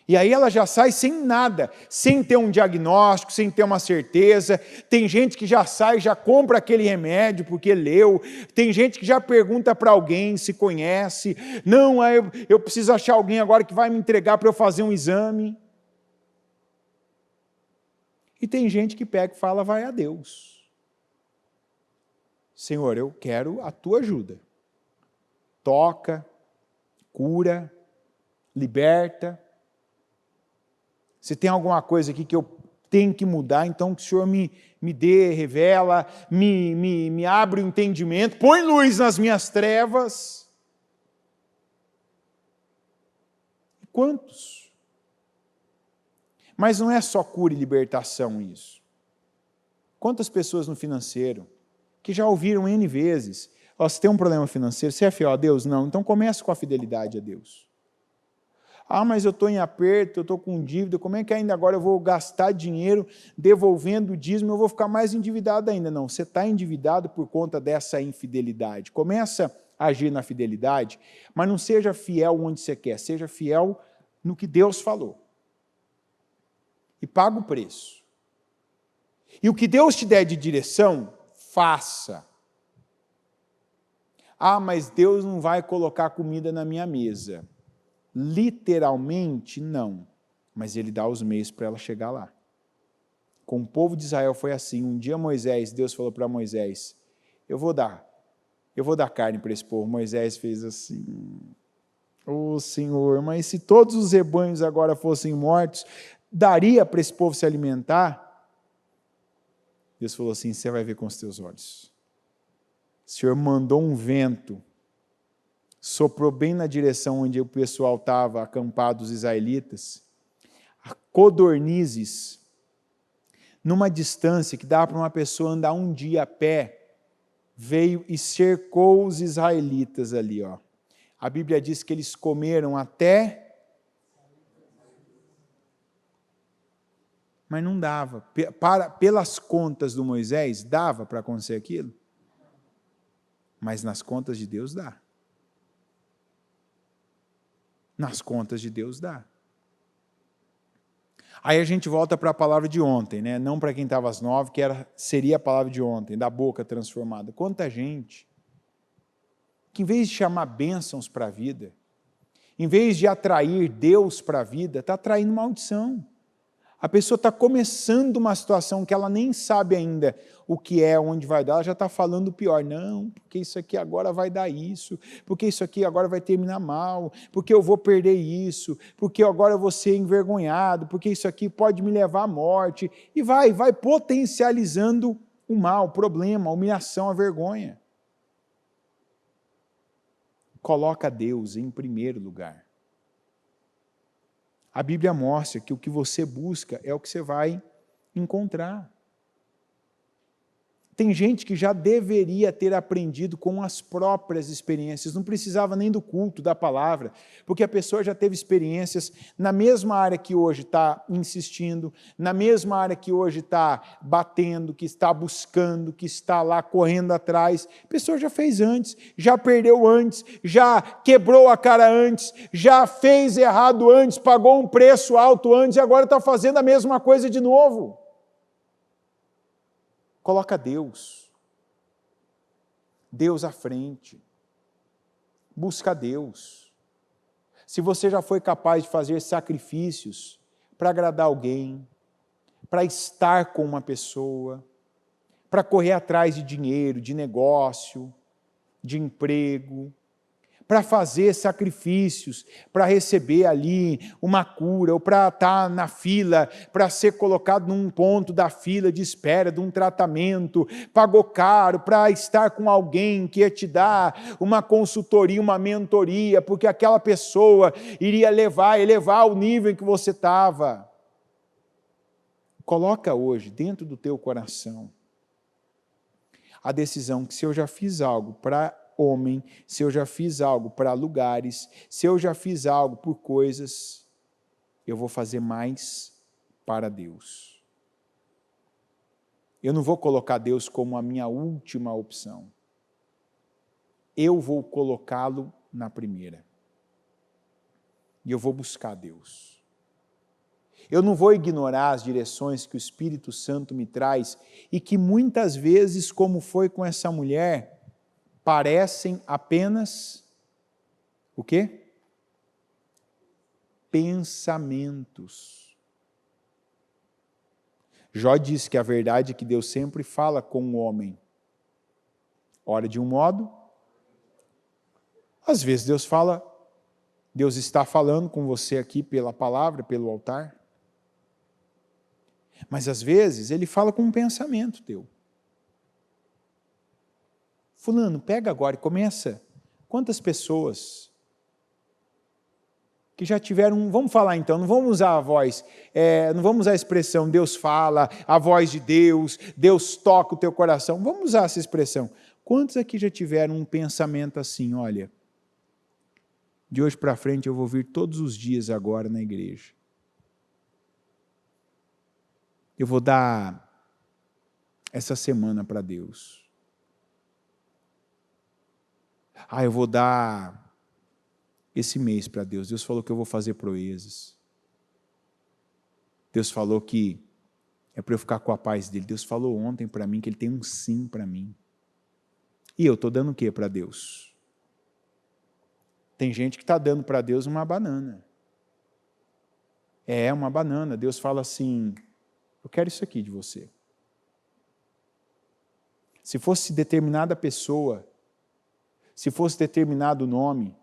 E aí ela já sai sem nada, sem ter um diagnóstico, sem ter uma certeza. Tem gente que já sai, já compra aquele remédio porque leu. Tem gente que já pergunta para alguém se conhece. Não, eu preciso achar alguém agora que vai me entregar para eu fazer um exame. E tem gente que pega e fala, vai a Deus. Senhor, eu quero a tua ajuda. Toca, cura, liberta. Se tem alguma coisa aqui que eu tenho que mudar, então que o Senhor me dê, revela, me abre o entendimento, põe luz nas minhas trevas. Quantos? Mas não é só cura e libertação isso. Quantas pessoas no financeiro que já ouviram N vezes, você tem um problema financeiro, você é fiel a Deus? Não, então comece com a fidelidade a Deus. Mas eu estou em aperto, eu estou com dívida, como é que ainda agora eu vou gastar dinheiro devolvendo o dízimo, eu vou ficar mais endividado ainda? Não, você está endividado por conta dessa infidelidade. Começa a agir na fidelidade, mas não seja fiel onde você quer, seja fiel no que Deus falou. E paga o preço. E o que Deus te der de direção, faça. Mas Deus não vai colocar comida na minha mesa. Literalmente, não. Mas Ele dá os meios para ela chegar lá. Com o povo de Israel foi assim. Um dia Deus falou para Moisés, eu vou dar carne para esse povo. Moisés fez assim, Senhor, mas se todos os rebanhos agora fossem mortos, daria para esse povo se alimentar? Deus falou assim, você vai ver com os teus olhos. O Senhor mandou um vento, soprou bem na direção onde o pessoal estava acampado, os israelitas, codornizes, numa distância que dava para uma pessoa andar um dia a pé, veio e cercou os israelitas ali. A Bíblia diz que eles comeram até... Mas não dava. Pelas contas do Moisés, dava para acontecer aquilo? Mas nas contas de Deus dá. Nas contas de Deus dá. Aí a gente volta para a palavra de ontem, né? Não para quem estava às 9, que seria a palavra de ontem, da boca transformada. Quanta gente que, em vez de chamar bênçãos para a vida, em vez de atrair Deus para a vida, está atraindo maldição. A pessoa está começando uma situação que ela nem sabe ainda o que é, onde vai dar, ela já está falando o pior. Não, porque isso aqui agora vai dar isso, porque isso aqui agora vai terminar mal, porque eu vou perder isso, porque agora eu vou ser envergonhado, porque isso aqui pode me levar à morte. E vai potencializando o mal, o problema, a humilhação, a vergonha. Coloca Deus em primeiro lugar. A Bíblia mostra que o que você busca é o que você vai encontrar. Tem gente que já deveria ter aprendido com as próprias experiências, não precisava nem do culto, da palavra, porque a pessoa já teve experiências na mesma área que hoje está insistindo, na mesma área que hoje está batendo, que está buscando, que está lá correndo atrás. A pessoa já fez antes, já perdeu antes, já quebrou a cara antes, já fez errado antes, pagou um preço alto antes e agora está fazendo a mesma coisa de novo. Coloca Deus à frente, busca Deus. Se você já foi capaz de fazer sacrifícios para agradar alguém, para estar com uma pessoa, para correr atrás de dinheiro, de negócio, de emprego, para fazer sacrifícios, para receber ali uma cura, ou para estar na fila, para ser colocado num ponto da fila de espera de um tratamento, pagou caro para estar com alguém que ia te dar uma consultoria, uma mentoria, porque aquela pessoa iria elevar o nível em que você estava. Coloca hoje dentro do teu coração a decisão que se eu já fiz algo para homem, se eu já fiz algo para lugares, se eu já fiz algo por coisas, eu vou fazer mais para Deus. Eu não vou colocar Deus como a minha última opção. Eu vou colocá-lo na primeira. E eu vou buscar Deus. Eu não vou ignorar as direções que o Espírito Santo me traz e que muitas vezes, como foi com essa mulher, parecem apenas o quê? Pensamentos. Jó disse que a verdade é que Deus sempre fala com o homem. Ora de um modo, às vezes Deus fala Deus está falando com você aqui pela palavra, pelo altar. Mas às vezes Ele fala com um pensamento teu. Fulano, pega agora e começa. Quantas pessoas que já tiveram, vamos falar então, não vamos usar a voz, não vamos usar a expressão Deus fala, a voz de Deus, Deus toca o teu coração, vamos usar essa expressão. Quantos aqui já tiveram um pensamento assim, olha, de hoje para frente eu vou vir todos os dias agora na igreja. Eu vou dar essa semana para Deus. Eu vou dar esse mês para Deus. Deus falou que eu vou fazer proezas. Deus falou que é para eu ficar com a paz dele. Deus falou ontem para mim que ele tem um sim para mim. E eu estou dando o que para Deus? Tem gente que está dando para Deus uma banana. Uma banana. Deus fala assim, eu quero isso aqui de você. Se fosse determinada pessoa, se fosse determinado nome,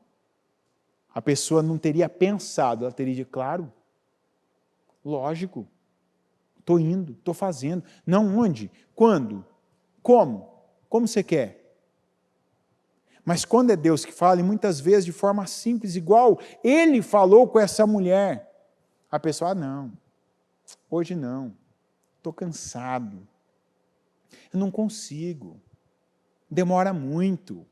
a pessoa não teria pensado, ela teria dito, claro, lógico, estou indo, estou fazendo. Não, onde? Quando? Como? Como você quer? Mas quando é Deus que fala, e muitas vezes de forma simples, igual Ele falou com essa mulher, a pessoa, não, hoje não, estou cansado, eu não consigo, demora muito.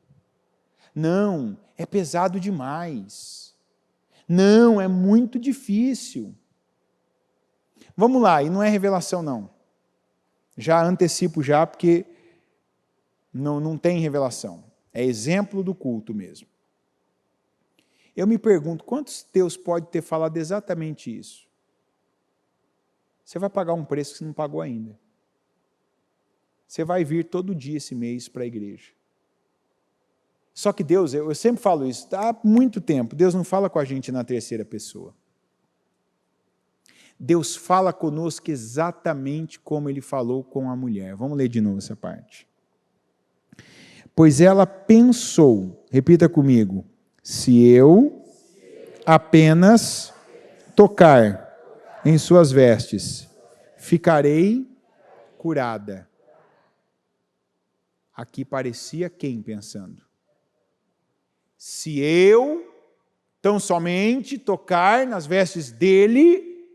Não, é pesado demais. Não, é muito difícil. Vamos lá, e não é revelação não. Já antecipo já, porque não tem revelação. É exemplo do culto mesmo. Eu me pergunto, quantos Deus pode ter falado exatamente isso? Você vai pagar um preço que você não pagou ainda. Você vai vir todo dia esse mês para a igreja. Só que Deus, eu sempre falo isso, há muito tempo, Deus não fala com a gente na terceira pessoa. Deus fala conosco exatamente como Ele falou com a mulher. Vamos ler de novo essa parte. Pois ela pensou, repita comigo, se eu apenas tocar em suas vestes, ficarei curada. Aqui parecia quem pensando? Se eu tão somente tocar nas vestes dele,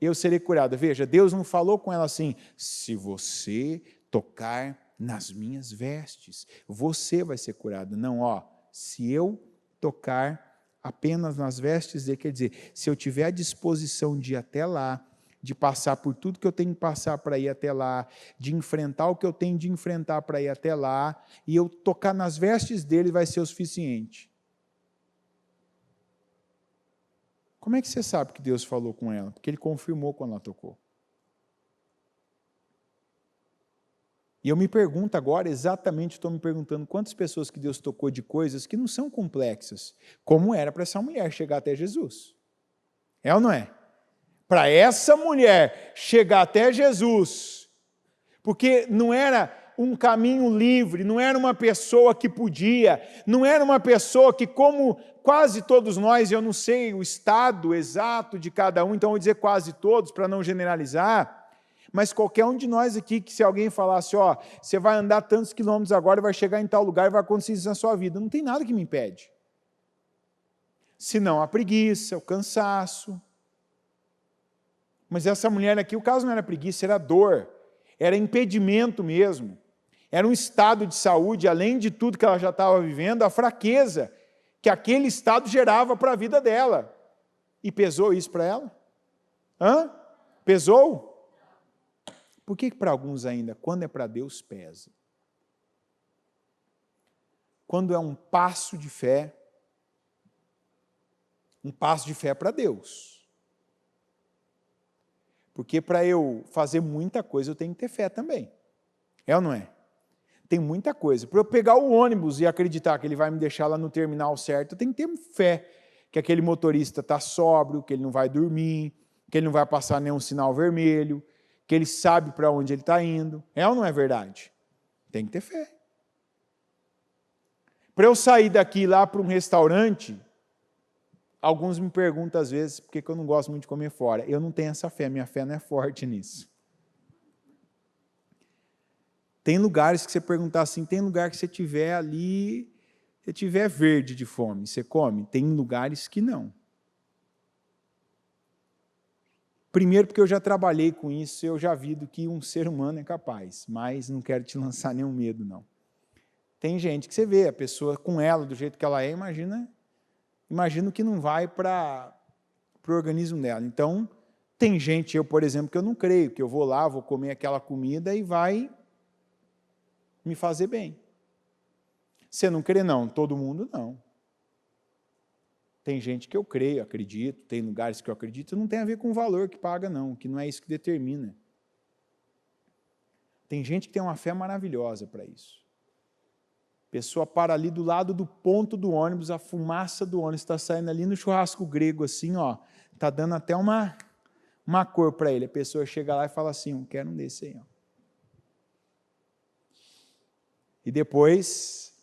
eu serei curada. Veja, Deus não falou com ela assim, se você tocar nas minhas vestes, você vai ser curada. Não, se eu tocar apenas nas vestes dele, quer dizer, se eu tiver a disposição de ir até lá, de passar por tudo que eu tenho que passar para ir até lá, de enfrentar o que eu tenho de enfrentar para ir até lá, e eu tocar nas vestes dele vai ser o suficiente. Como é que você sabe que Deus falou com ela? Porque Ele confirmou quando ela tocou. E eu me pergunto agora, exatamente estou me perguntando, quantas pessoas que Deus tocou de coisas que não são complexas, como era para essa mulher chegar até Jesus? É ou não é? Para essa mulher chegar até Jesus, porque não era um caminho livre, não era uma pessoa que podia, não era uma pessoa que, como quase todos nós, eu não sei o estado exato de cada um, então eu vou dizer quase todos, para não generalizar, mas qualquer um de nós aqui, que se alguém falasse, você vai andar tantos quilômetros agora, vai chegar em tal lugar e vai acontecer isso na sua vida, não tem nada que me impede. Senão a preguiça, o cansaço. Mas essa mulher aqui, o caso não era preguiça, era dor, era impedimento mesmo, era um estado de saúde, além de tudo que ela já estava vivendo, a fraqueza que aquele estado gerava para a vida dela. E pesou isso para ela? Pesou? Por que para alguns ainda, quando é para Deus, pesa? Quando é um passo de fé para Deus. Porque para eu fazer muita coisa, eu tenho que ter fé também. É ou não é? Tem muita coisa. Para eu pegar o ônibus e acreditar que ele vai me deixar lá no terminal certo, eu tenho que ter fé que aquele motorista está sóbrio, que ele não vai dormir, que ele não vai passar nenhum sinal vermelho, que ele sabe para onde ele está indo. É ou não é verdade? Tem que ter fé. Para eu sair daqui lá para um restaurante, Alguns me perguntam às vezes por que eu não gosto muito de comer fora. Eu não tenho essa fé, minha fé não é forte nisso. Tem lugares que você perguntar assim, tem lugar que você tiver ali, se tiver verde de fome, você come? Tem lugares que não. Primeiro porque eu já trabalhei com isso, eu já vi do que um ser humano é capaz, mas não quero te lançar nenhum medo, não. Tem gente que você vê, a pessoa com ela, do jeito que ela é, imagina que não vai para o organismo dela. Então, tem gente, eu, por exemplo, que eu não creio, que eu vou lá, vou comer aquela comida e vai me fazer bem. Você não crê, não? Todo mundo, não. Tem gente que eu creio, acredito, tem lugares que eu acredito, não tem a ver com o valor que paga, não, que não é isso que determina. Tem gente que tem uma fé maravilhosa para isso. A pessoa para ali do lado do ponto do ônibus, a fumaça do ônibus está saindo ali no churrasco grego, assim, ó, está dando até uma cor para ele. A pessoa chega lá e fala assim, eu quero um desse aí. Ó. E depois,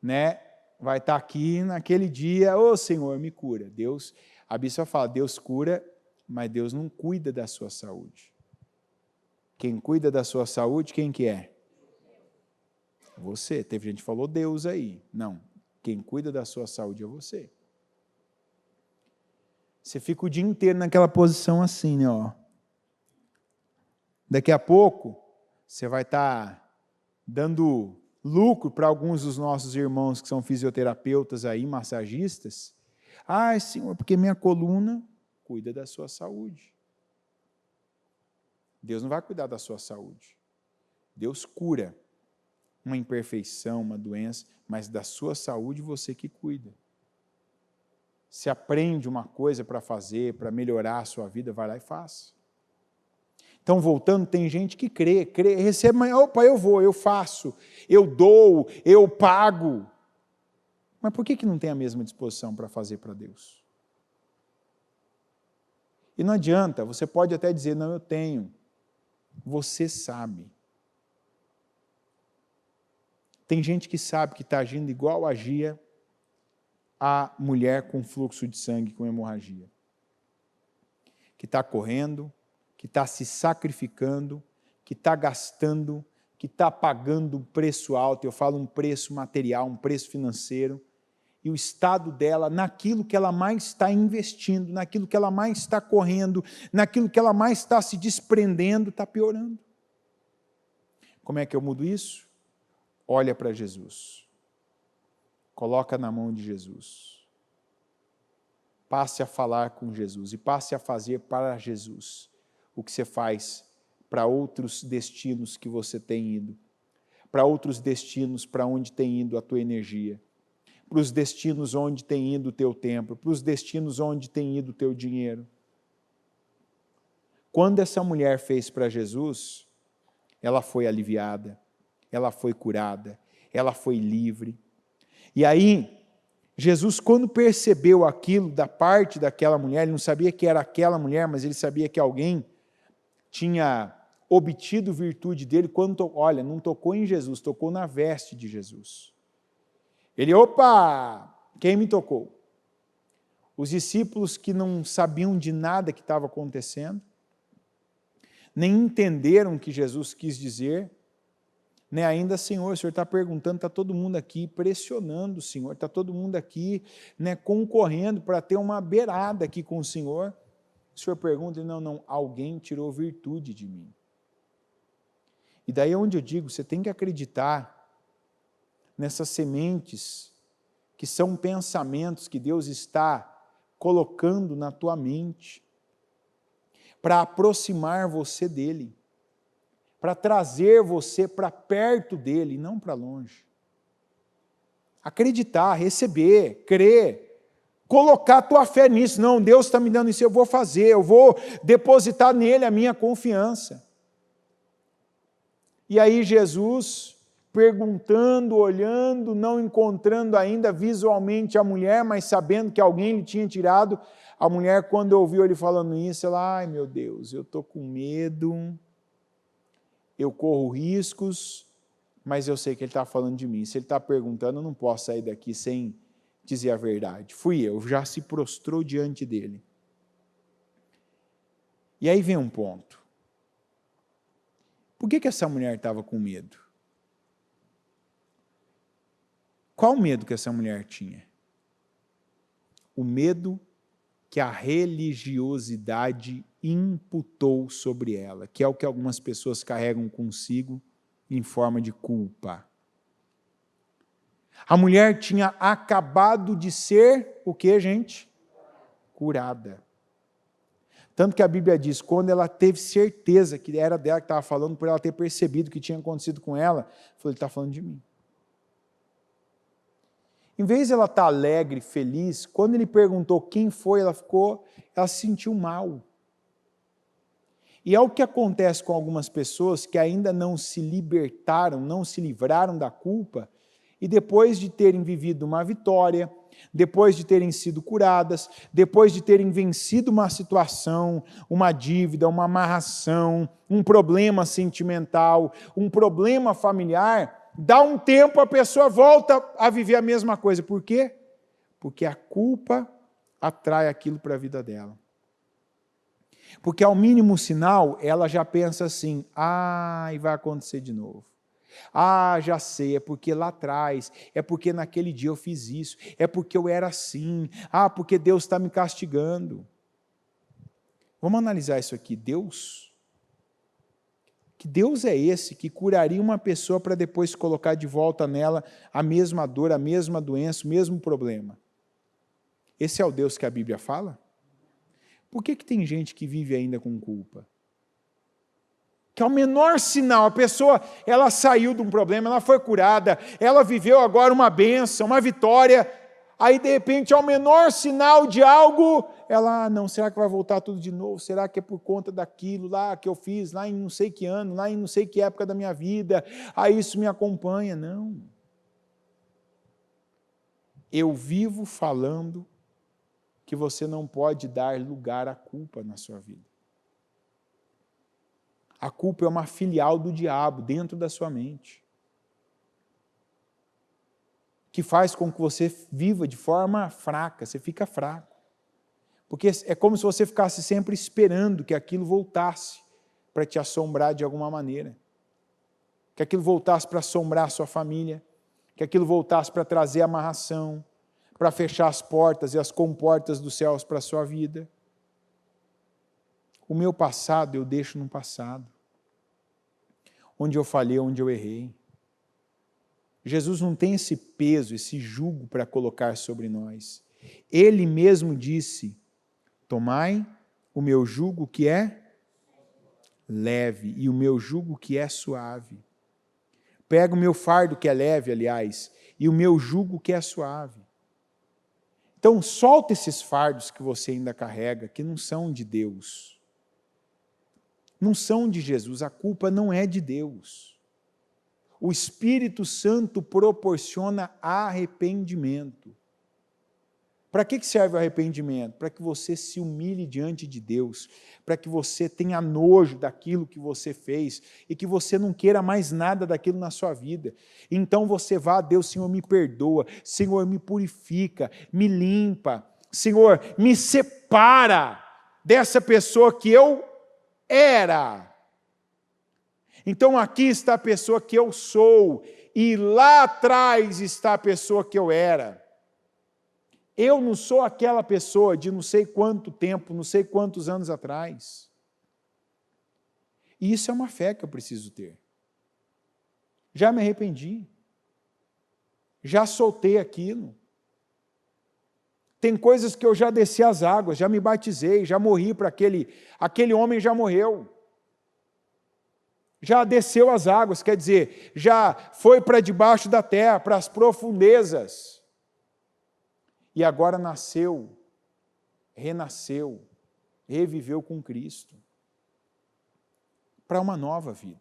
né, vai estar aqui naquele dia, ô Senhor, me cura. Deus, a Bíblia fala, Deus cura, mas Deus não cuida da sua saúde. Quem cuida da sua saúde, quem que é? Você. Teve gente que falou Deus aí. Não. Quem cuida da sua saúde é você. Você fica o dia inteiro naquela posição assim, né? Ó. Daqui a pouco, você vai estar dando lucro para alguns dos nossos irmãos que são fisioterapeutas aí, massagistas. Ah, Senhor, porque minha coluna cuida da sua saúde. Deus não vai cuidar da sua saúde. Deus cura uma imperfeição, uma doença, mas da sua saúde você que cuida. Se aprende uma coisa para fazer, para melhorar a sua vida, vai lá e faça. Então, voltando, tem gente que crê, recebe, mas, opa, eu vou, eu faço, eu dou, eu pago. Mas por que não tem a mesma disposição para fazer para Deus? E não adianta, você pode até dizer, não, eu tenho. Você sabe. Tem gente que sabe que está agindo igual agia a mulher com fluxo de sangue, com hemorragia. Que está correndo, que está se sacrificando, que está gastando, que está pagando um preço alto, eu falo um preço material, um preço financeiro, e o estado dela, naquilo que ela mais está investindo, naquilo que ela mais está correndo, naquilo que ela mais está se desprendendo, está piorando. Como é que eu mudo isso? Olha para Jesus. Coloca na mão de Jesus. Passe a falar com Jesus e passe a fazer para Jesus o que você faz para outros destinos que você tem ido, para outros destinos para onde tem ido a tua energia, para os destinos onde tem ido o teu tempo, para os destinos onde tem ido o teu dinheiro. Quando essa mulher fez para Jesus, ela foi aliviada, ela foi curada, ela foi livre. E aí, Jesus, quando percebeu aquilo da parte daquela mulher, ele não sabia que era aquela mulher, mas ele sabia que alguém tinha obtido virtude dele, olha, não tocou em Jesus, tocou na veste de Jesus. Ele, opa, quem me tocou? Os discípulos que não sabiam de nada que estava acontecendo, nem entenderam o que Jesus quis dizer, né? Ainda, Senhor, o Senhor está perguntando, está todo mundo aqui pressionando o Senhor, está todo mundo aqui, né, concorrendo para ter uma beirada aqui com o Senhor. O Senhor pergunta, não, alguém tirou virtude de mim. E daí é onde eu digo, você tem que acreditar nessas sementes que são pensamentos que Deus está colocando na tua mente para aproximar você dele, para trazer você para perto dele, não para longe. Acreditar, receber, crer, colocar a tua fé nisso. Não, Deus está me dando isso, eu vou fazer, eu vou depositar nele a minha confiança. E aí Jesus, perguntando, olhando, não encontrando ainda visualmente a mulher, mas sabendo que alguém lhe tinha tirado, a mulher, quando ouviu ele falando isso, ela, ai meu Deus, eu estou com medo, eu corro riscos, mas eu sei que ele está falando de mim. Se ele está perguntando, eu não posso sair daqui sem dizer a verdade. Fui eu, já se prostrou diante dele. E aí vem um ponto. Por que essa mulher estava com medo? Qual o medo que essa mulher tinha? O medo que a religiosidade imputou sobre ela, que é o que algumas pessoas carregam consigo em forma de culpa. A mulher tinha acabado de ser, o que, gente? Curada. Tanto que a Bíblia diz, quando ela teve certeza que era dela que estava falando, por ela ter percebido o que tinha acontecido com ela, falou, ele está falando de mim. Em vez de ela estar alegre, feliz, quando ele perguntou quem foi, ela se sentiu mal. E é o que acontece com algumas pessoas que ainda não se libertaram, não se livraram da culpa, e depois de terem vivido uma vitória, depois de terem sido curadas, depois de terem vencido uma situação, uma dívida, uma amarração, um problema sentimental, um problema familiar, dá um tempo, a pessoa volta a viver a mesma coisa. Por quê? Porque a culpa atrai aquilo para a vida dela. Porque ao mínimo sinal, ela já pensa assim, e vai acontecer de novo. Já sei, é porque lá atrás, é porque naquele dia eu fiz isso, é porque eu era assim, porque Deus está me castigando. Vamos analisar isso aqui. Que Deus é esse que curaria uma pessoa para depois colocar de volta nela a mesma dor, a mesma doença, o mesmo problema? Esse é o Deus que a Bíblia fala? Por que tem gente que vive ainda com culpa? Que é o menor sinal, a pessoa, ela saiu de um problema, ela foi curada, ela viveu agora uma bênção, uma vitória, aí de repente, ao menor sinal de algo, ela, não, será que vai voltar tudo de novo? Será que é por conta daquilo lá que eu fiz, lá em não sei que ano, lá em não sei que época da minha vida, isso me acompanha? Não. Eu vivo falando que você não pode dar lugar à culpa na sua vida. A culpa é uma filial do diabo dentro da sua mente, que faz com que você viva de forma fraca, você fica fraco. Porque é como se você ficasse sempre esperando que aquilo voltasse para te assombrar de alguma maneira. Que aquilo voltasse para assombrar a sua família, que aquilo voltasse para trazer amarração, para fechar as portas e as comportas dos céus para a sua vida. O meu passado eu deixo no passado. Onde eu falhei, onde eu errei. Jesus não tem esse peso, esse jugo para colocar sobre nós. Ele mesmo disse, tomai o meu jugo que é leve e o meu jugo que é suave. Pega o meu fardo que é leve, aliás, e o meu jugo que é suave. Então, solta esses fardos que você ainda carrega, que não são de Deus. Não são de Jesus, a culpa não é de Deus. O Espírito Santo proporciona arrependimento. Para que serve o arrependimento? Para que você se humilhe diante de Deus, para que você tenha nojo daquilo que você fez e que você não queira mais nada daquilo na sua vida. Então você vá a Deus, Senhor, me perdoa, Senhor, me purifica, me limpa, Senhor, me separa dessa pessoa que eu era. Então aqui está a pessoa que eu sou, e lá atrás está a pessoa que eu era. Eu não sou aquela pessoa de não sei quanto tempo, não sei quantos anos atrás. E isso é uma fé que eu preciso ter. Já me arrependi. Já soltei aquilo. Tem coisas que eu já desci as águas, já me batizei, já morri para aquele homem já morreu. Já desceu as águas, quer dizer, já foi para debaixo da terra, para as profundezas. E agora nasceu, renasceu, reviveu com Cristo. Para uma nova vida.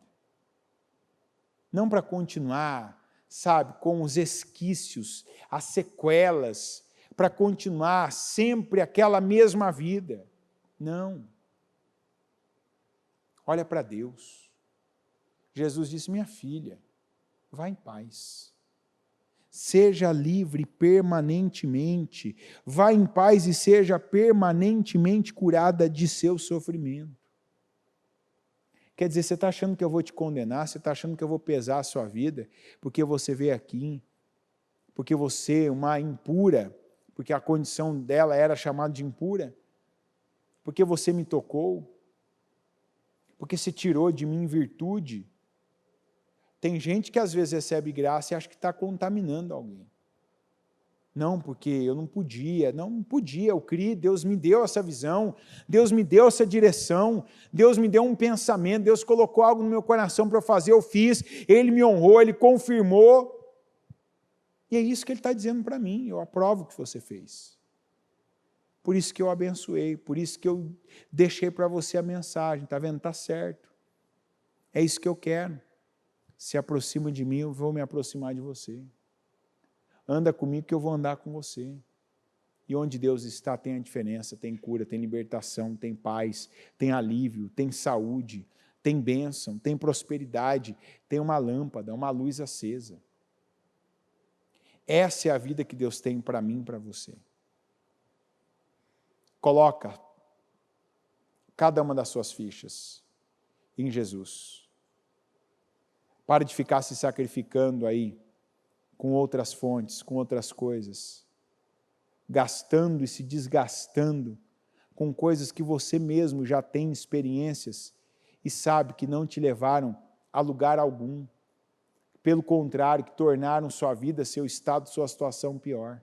Não para continuar, sabe, com os esquícios, as sequelas, para continuar sempre aquela mesma vida. Não. Olha para Deus. Jesus disse, minha filha, vá em paz. Seja livre permanentemente. Vá em paz e seja permanentemente curada de seu sofrimento. Quer dizer, você está achando que eu vou te condenar? Você está achando que eu vou pesar a sua vida? Porque você veio aqui? Porque você, uma impura, porque a condição dela era chamada de impura? Porque você me tocou? Porque você tirou de mim virtude? Tem gente que às vezes recebe graça e acha que está contaminando alguém. Não, porque eu não podia. Não podia, eu criei, Deus me deu essa visão, Deus me deu essa direção, Deus me deu um pensamento, Deus colocou algo no meu coração para eu fazer, eu fiz, Ele me honrou, Ele confirmou. E é isso que Ele está dizendo para mim, eu aprovo o que você fez. Por isso que eu abençoei, por isso que eu deixei para você a mensagem, está vendo? Está certo. É isso que eu quero. Se aproxima de mim, eu vou me aproximar de você. Anda comigo que eu vou andar com você. E onde Deus está tem a diferença, tem cura, tem libertação, tem paz, tem alívio, tem saúde, tem bênção, tem prosperidade, tem uma lâmpada, uma luz acesa. Essa é a vida que Deus tem para mim e para você. Coloca cada uma das suas fichas em Jesus. Para de ficar se sacrificando aí com outras fontes, com outras coisas, gastando e se desgastando com coisas que você mesmo já tem experiências e sabe que não te levaram a lugar algum. Pelo contrário, que tornaram sua vida, seu estado, sua situação pior.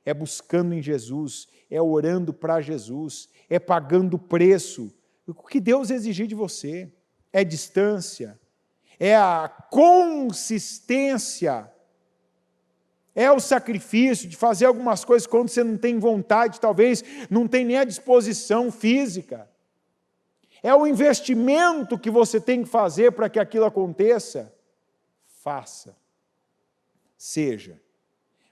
É buscando em Jesus, é orando para Jesus, é pagando o preço. O que Deus exigir de você é distância, é a consistência, é o sacrifício de fazer algumas coisas quando você não tem vontade, talvez não tem nem a disposição física. É o investimento que você tem que fazer para que aquilo aconteça. Faça. Seja.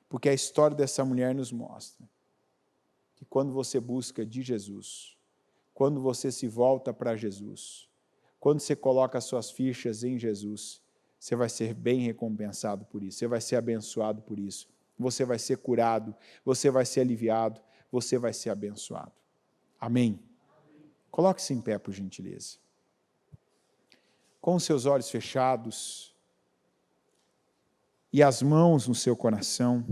Porque a história dessa mulher nos mostra que quando você busca de Jesus, quando você se volta para Jesus, quando você coloca as suas fichas em Jesus, você vai ser bem recompensado por isso, você vai ser abençoado por isso, você vai ser curado, você vai ser aliviado, você vai ser abençoado. Amém? Coloque-se em pé, por gentileza. Com os seus olhos fechados e as mãos no seu coração,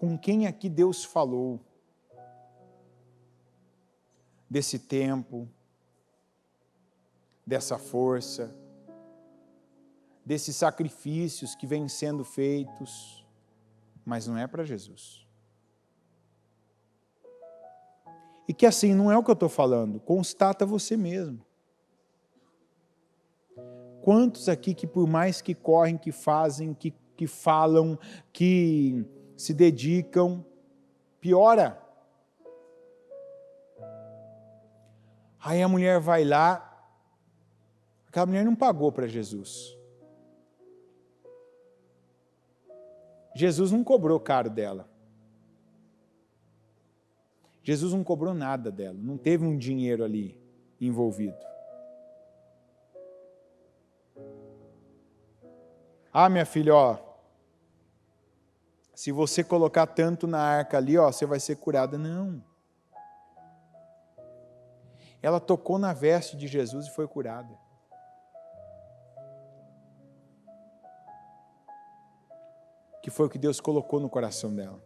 com quem aqui Deus falou desse tempo, dessa força, desses sacrifícios que vêm sendo feitos, mas não é para Jesus. E que assim, não é o que eu estou falando, constata você mesmo. Quantos aqui que por mais que correm, que fazem, que falam, que se dedicam, piora. Aí a mulher vai lá, aquela mulher não pagou para Jesus. Jesus não cobrou caro dela. Jesus não cobrou nada dela, não teve um dinheiro ali envolvido. Ah, minha filha, ó, se você colocar tanto na arca ali, ó, você vai ser curada. Não. Ela tocou na veste de Jesus e foi curada. Que foi o que Deus colocou no coração dela.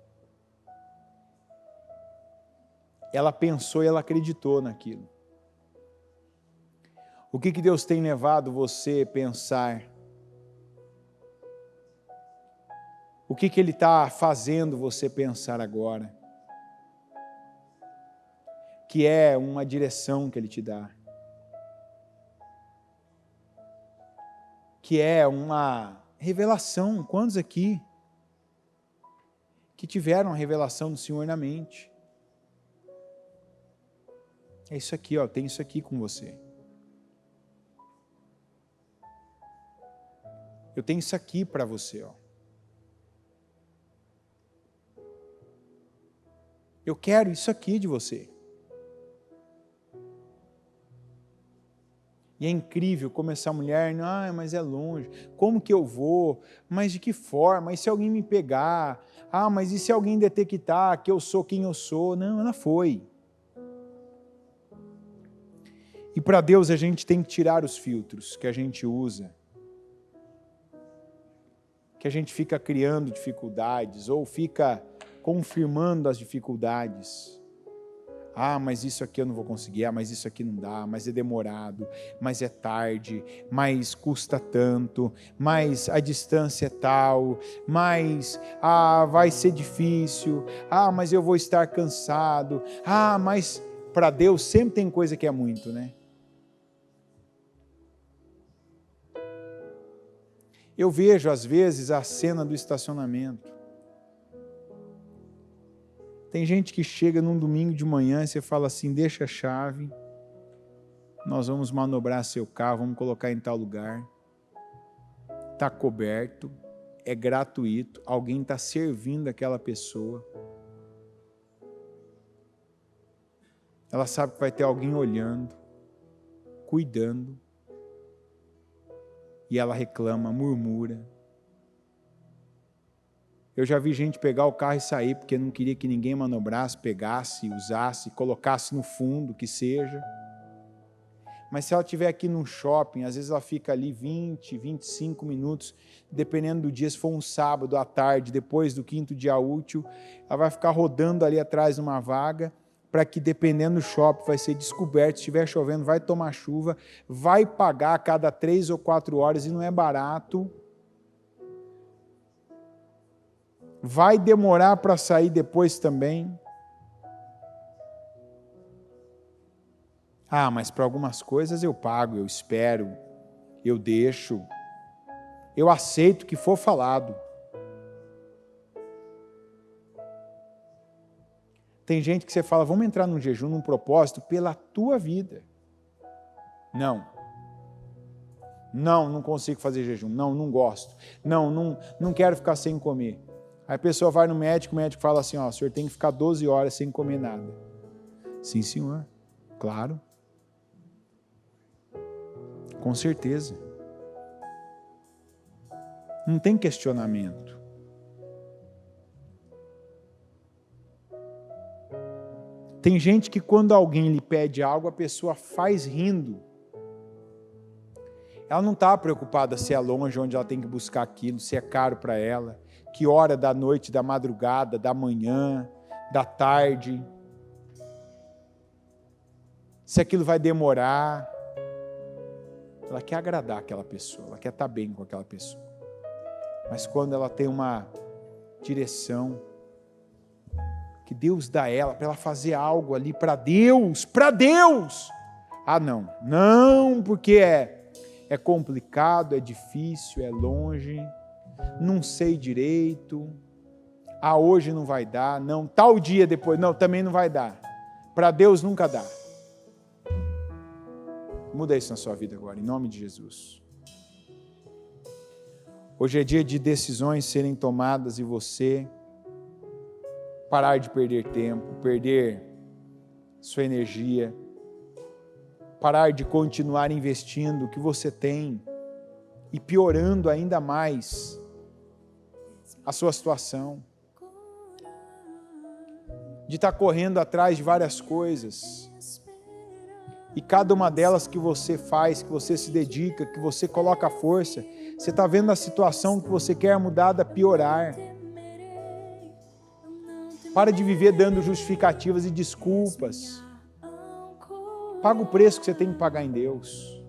Ela pensou e ela acreditou naquilo. O que Deus tem levado você a pensar? O que Ele está fazendo você pensar agora? Que é uma direção que Ele te dá. Que é uma revelação. Quantos aqui que tiveram a revelação do Senhor na mente? É isso aqui, ó, tem isso aqui com você. Eu tenho isso aqui para você, ó. Eu quero isso aqui de você. E é incrível como essa mulher, mas é longe, como que eu vou? Mas de que forma? E se alguém me pegar? Mas e se alguém detectar que eu sou quem eu sou? Não, ela foi. E para Deus a gente tem que tirar os filtros que a gente usa, que a gente fica criando dificuldades ou fica confirmando as dificuldades. Mas isso aqui eu não vou conseguir, mas isso aqui não dá, mas é demorado, mas é tarde, mas custa tanto, mas a distância é tal, mas vai ser difícil, mas eu vou estar cansado, mas para Deus sempre tem coisa que é muito, né? Eu vejo às vezes a cena do estacionamento. Tem gente que chega num domingo de manhã e você fala assim, deixa a chave, nós vamos manobrar seu carro, vamos colocar em tal lugar. Está coberto, é gratuito, alguém está servindo aquela pessoa. Ela sabe que vai ter alguém olhando, cuidando, e ela reclama, murmura. Eu já vi gente pegar o carro e sair porque não queria que ninguém manobrasse, pegasse, usasse, colocasse no fundo, que seja. Mas se ela estiver aqui num shopping, às vezes ela fica ali 20, 25 minutos, dependendo do dia, se for um sábado à tarde, depois do 5º dia útil, ela vai ficar rodando ali atrás de uma vaga, para que dependendo do shopping vai ser descoberto, se estiver chovendo vai tomar chuva, vai pagar a cada 3 ou 4 horas e não é barato. Vai demorar para sair depois também. Mas para algumas coisas eu pago, eu espero, eu deixo, eu aceito o que for falado. Tem gente que você fala, vamos entrar num jejum, num propósito, pela tua vida. Não consigo fazer jejum, não gosto, não quero ficar sem comer. Aí a pessoa vai no médico, o médico fala assim, o senhor tem que ficar 12 horas sem comer nada. Sim, senhor, claro. Com certeza. Não tem questionamento. Tem gente que quando alguém lhe pede algo, a pessoa faz rindo. Ela não está preocupada se é longe, onde ela tem que buscar aquilo, se é caro para ela, que hora da noite, da madrugada, da manhã, da tarde, se aquilo vai demorar. Ela quer agradar aquela pessoa, ela quer estar bem com aquela pessoa. Mas quando ela tem uma direção que Deus dá a ela, para ela fazer algo ali para Deus, não, porque é complicado, é difícil, é longe, não sei direito, hoje não vai dar, não, tal dia depois, não, também não vai dar. Para Deus nunca dá. Muda isso na sua vida agora, em nome de Jesus. Hoje é dia de decisões serem tomadas e você parar de perder tempo, perder sua energia, parar de continuar investindo o que você tem e piorando ainda mais a sua situação, de estar correndo atrás de várias coisas e cada uma delas que você faz, que você se dedica, que você coloca força, você está vendo a situação que você quer mudar a piorar. Para de viver dando justificativas e desculpas. Paga o preço que você tem que pagar em Deus.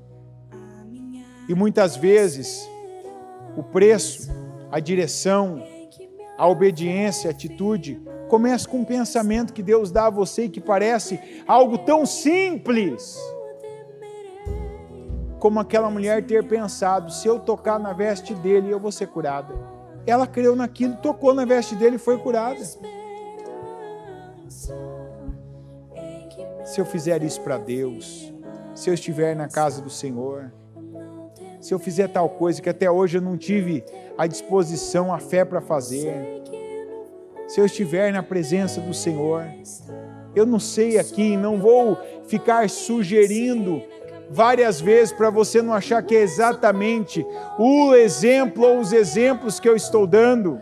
E muitas vezes, o preço, a direção, a obediência, a atitude, começa com um pensamento que Deus dá a você e que parece algo tão simples. Como aquela mulher ter pensado, se eu tocar na veste dele, eu vou ser curada. Ela creu naquilo, tocou na veste dele e foi curada. Se eu fizer isso para Deus, se eu estiver na casa do Senhor, se eu fizer tal coisa que até hoje eu não tive a disposição, a fé para fazer, se eu estiver na presença do Senhor. Eu não sei aqui, não vou ficar sugerindo várias vezes para você não achar que é exatamente o exemplo ou os exemplos que eu estou dando.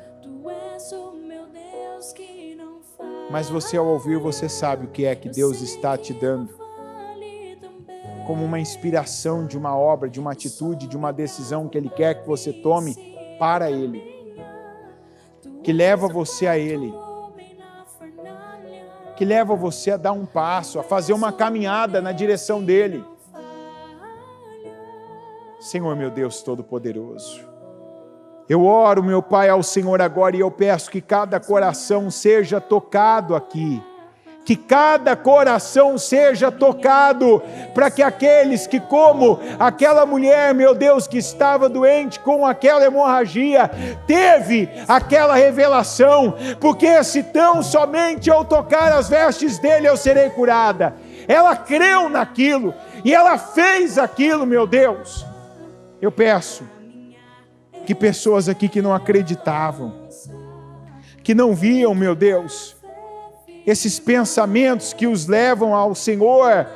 Mas você, ao ouvir, você sabe o que é que Deus está te dando como uma inspiração de uma obra, de uma atitude, de uma decisão que Ele quer que você tome para Ele, que leva você a Ele, que leva você a dar um passo, a fazer uma caminhada na direção dEle. Senhor, meu Deus Todo-Poderoso, eu oro, meu Pai, ao Senhor agora, e eu peço que cada coração seja tocado aqui, que cada coração seja tocado, para que aqueles que, como aquela mulher, meu Deus, que estava doente com aquela hemorragia, teve aquela revelação, porque se tão somente eu tocar as vestes dele, eu serei curada. Ela creu naquilo, e ela fez aquilo, meu Deus. Eu peço que pessoas aqui que não acreditavam, que não viam, meu Deus, esses pensamentos que os levam ao Senhor,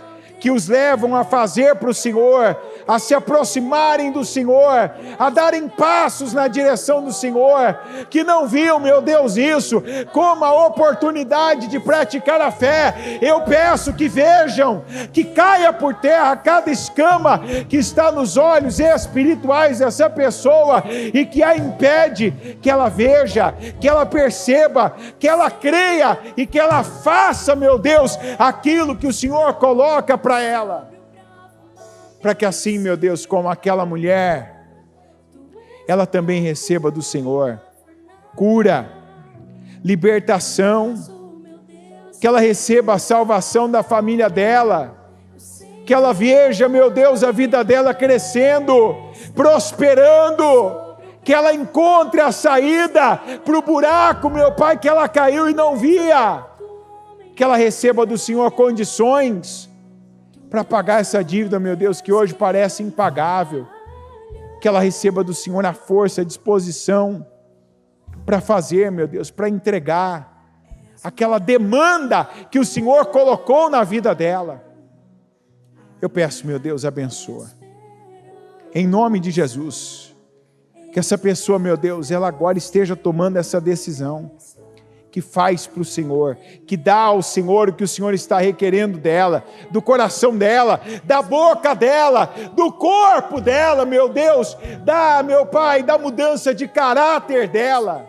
que os levam a fazer para o Senhor, a se aproximarem do Senhor, a darem passos na direção do Senhor, que não viam, meu Deus, isso como a oportunidade de praticar a fé. Eu peço que vejam, que caia por terra cada escama que está nos olhos espirituais dessa pessoa e que a impede que ela veja, que ela perceba, que ela creia e que ela faça, meu Deus, aquilo que o Senhor coloca para ela, para que assim, meu Deus, como aquela mulher, ela também receba do Senhor cura, libertação, que ela receba a salvação da família dela, que ela veja, meu Deus, a vida dela crescendo, prosperando, que ela encontre a saída para o buraco, meu Pai, que ela caiu e não via, que ela receba do Senhor condições para pagar essa dívida, meu Deus, que hoje parece impagável, que ela receba do Senhor a força, a disposição para fazer, meu Deus, para entregar aquela demanda que o Senhor colocou na vida dela. Eu peço, meu Deus, abençoa, em nome de Jesus, que essa pessoa, meu Deus, ela agora esteja tomando essa decisão, que faz para o Senhor, que dá ao Senhor o que o Senhor está requerendo dela, do coração dela, da boca dela, do corpo dela, meu Deus, meu Pai, da mudança de caráter dela,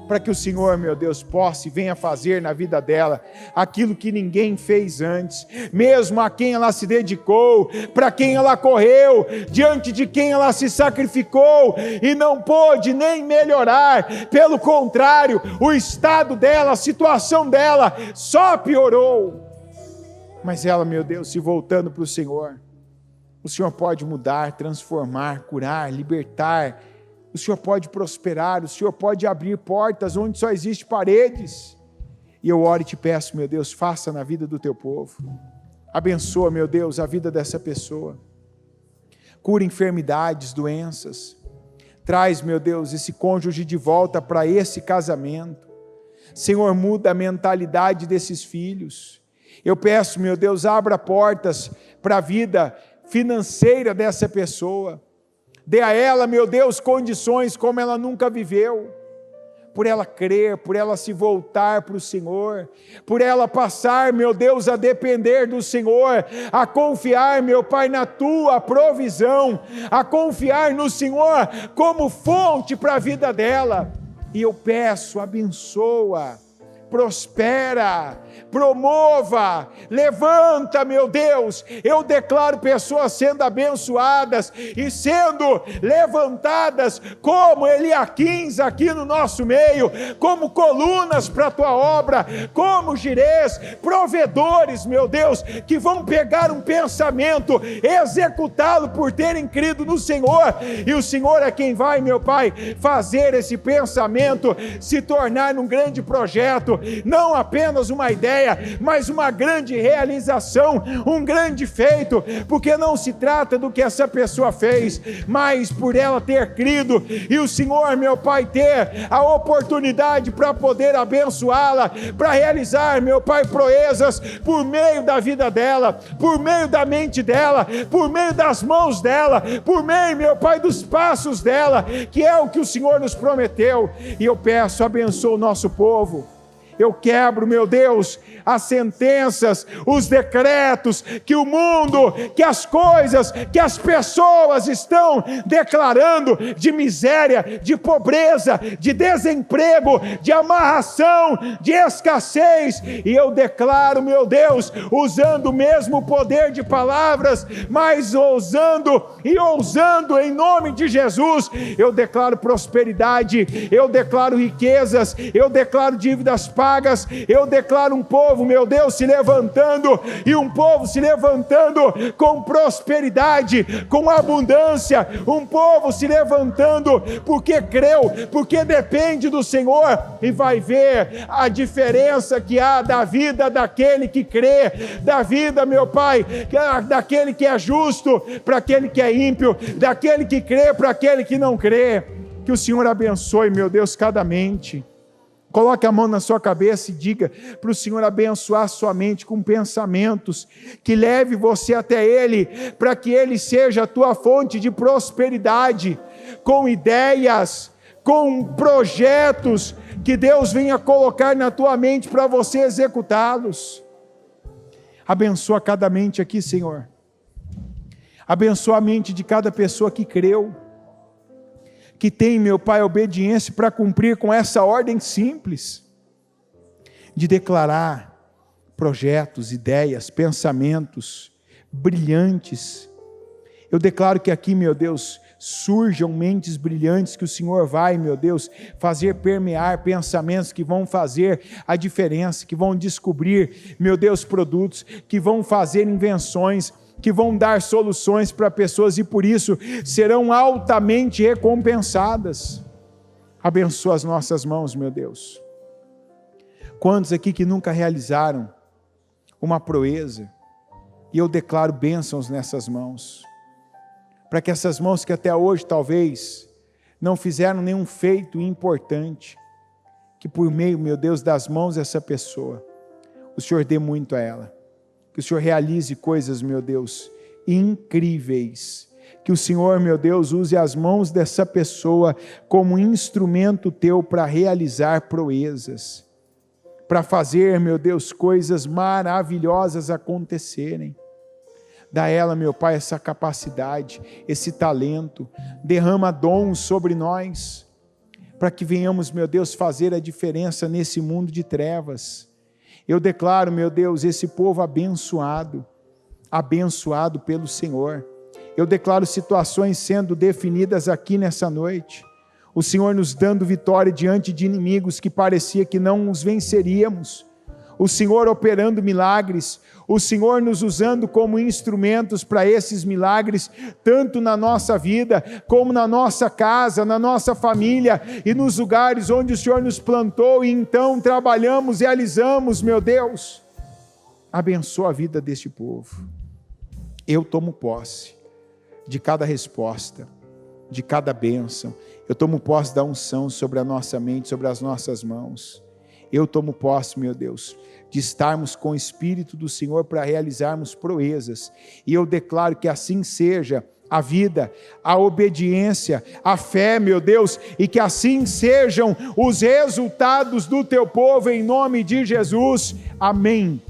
para que o Senhor, meu Deus, possa e venha fazer na vida dela aquilo que ninguém fez antes, mesmo a quem ela se dedicou, para quem ela correu, diante de quem ela se sacrificou e não pôde nem melhorar, pelo contrário, o estado dela, a situação dela só piorou. Mas ela, meu Deus, se voltando para o Senhor pode mudar, transformar, curar, libertar. O Senhor pode prosperar, o Senhor pode abrir portas onde só existem paredes. E eu oro e te peço, meu Deus, faça na vida do teu povo. Abençoa, meu Deus, a vida dessa pessoa. Cura enfermidades, doenças. Traz, meu Deus, esse cônjuge de volta para esse casamento. Senhor, muda a mentalidade desses filhos. Eu peço, meu Deus, abra portas para a vida financeira dessa pessoa. Dê a ela, meu Deus, condições como ela nunca viveu, por ela crer, por ela se voltar para o Senhor, por ela passar, meu Deus, a depender do Senhor, a confiar, meu Pai, na Tua provisão, a confiar no Senhor como fonte para a vida dela. E eu peço, abençoa, prospera, promova, levanta, meu Deus. Eu declaro pessoas sendo abençoadas e sendo levantadas como Eliaquins aqui no nosso meio, como colunas para a tua obra, como girês, provedores, meu Deus, que vão pegar um pensamento, executá-lo por terem crido no Senhor, e o Senhor é quem vai, meu Pai, fazer esse pensamento se tornar um grande projeto, projeto, não apenas uma ideia, mas uma grande realização, um grande feito, porque não se trata do que essa pessoa fez, mas por ela ter crido, e o Senhor, meu Pai, ter a oportunidade para poder abençoá-la, para realizar, meu Pai, proezas por meio da vida dela, por meio da mente dela, por meio das mãos dela, por meio, meu Pai, dos passos dela, que é o que o Senhor nos prometeu. E eu peço, abençoa o nosso povo. Eu quebro, meu Deus, as sentenças, os decretos, que o mundo, que as coisas, que as pessoas estão declarando de miséria, de pobreza, de desemprego, de amarração, de escassez. E eu declaro, meu Deus, usando o mesmo poder de palavras, mas ousando em nome de Jesus, eu declaro prosperidade, eu declaro riquezas, eu declaro dívidas pagas, eu declaro um povo, meu Deus, se levantando, e um povo se levantando com prosperidade, com abundância, um povo se levantando porque creu, porque depende do Senhor, e vai ver a diferença que há da vida daquele que crê, da vida, meu Pai, daquele que é justo para aquele que é ímpio, daquele que crê para aquele que não crê. Que o Senhor abençoe, meu Deus, cada mente. Coloque a mão na sua cabeça e diga para o Senhor abençoar sua mente com pensamentos que leve você até Ele, para que Ele seja a tua fonte de prosperidade, com ideias, com projetos que Deus venha colocar na tua mente para você executá-los. Abençoa cada mente aqui, Senhor. Abençoa a mente de cada pessoa que creu, que tem, meu Pai, obediência para cumprir com essa ordem simples, de declarar projetos, ideias, pensamentos brilhantes. Eu declaro que aqui, meu Deus, surjam mentes brilhantes, que o Senhor vai, meu Deus, fazer permear pensamentos que vão fazer a diferença, que vão descobrir, meu Deus, produtos, que vão fazer invenções, que vão dar soluções para pessoas, e por isso serão altamente recompensadas. Abençoa as nossas mãos, meu Deus. Quantos aqui que nunca realizaram uma proeza, e eu declaro bênçãos nessas mãos, para que essas mãos que até hoje talvez não fizeram nenhum feito importante, que por meio, meu Deus, das mãos dessa pessoa, o Senhor dê muito a ela. Que o Senhor realize coisas, meu Deus, incríveis. Que o Senhor, meu Deus, use as mãos dessa pessoa como instrumento teu para realizar proezas, para fazer, meu Deus, coisas maravilhosas acontecerem. Dá a ela, meu Pai, essa capacidade, esse talento. Derrama dons sobre nós, para que venhamos, meu Deus, fazer a diferença nesse mundo de trevas. Eu declaro, meu Deus, esse povo abençoado, abençoado pelo Senhor. Eu declaro situações sendo definidas aqui nessa noite. O Senhor nos dando vitória diante de inimigos que parecia que não os venceríamos. O Senhor operando milagres, o Senhor nos usando como instrumentos para esses milagres, tanto na nossa vida, como na nossa casa, na nossa família e nos lugares onde o Senhor nos plantou, e então trabalhamos, realizamos, meu Deus. Abençoa a vida deste povo. Eu tomo posse de cada resposta, de cada bênção. Eu tomo posse da unção sobre a nossa mente, sobre as nossas mãos. Eu tomo posse, meu Deus, de estarmos com o Espírito do Senhor para realizarmos proezas. E eu declaro que assim seja a vida, a obediência, a fé, meu Deus, e que assim sejam os resultados do teu povo, em nome de Jesus. Amém.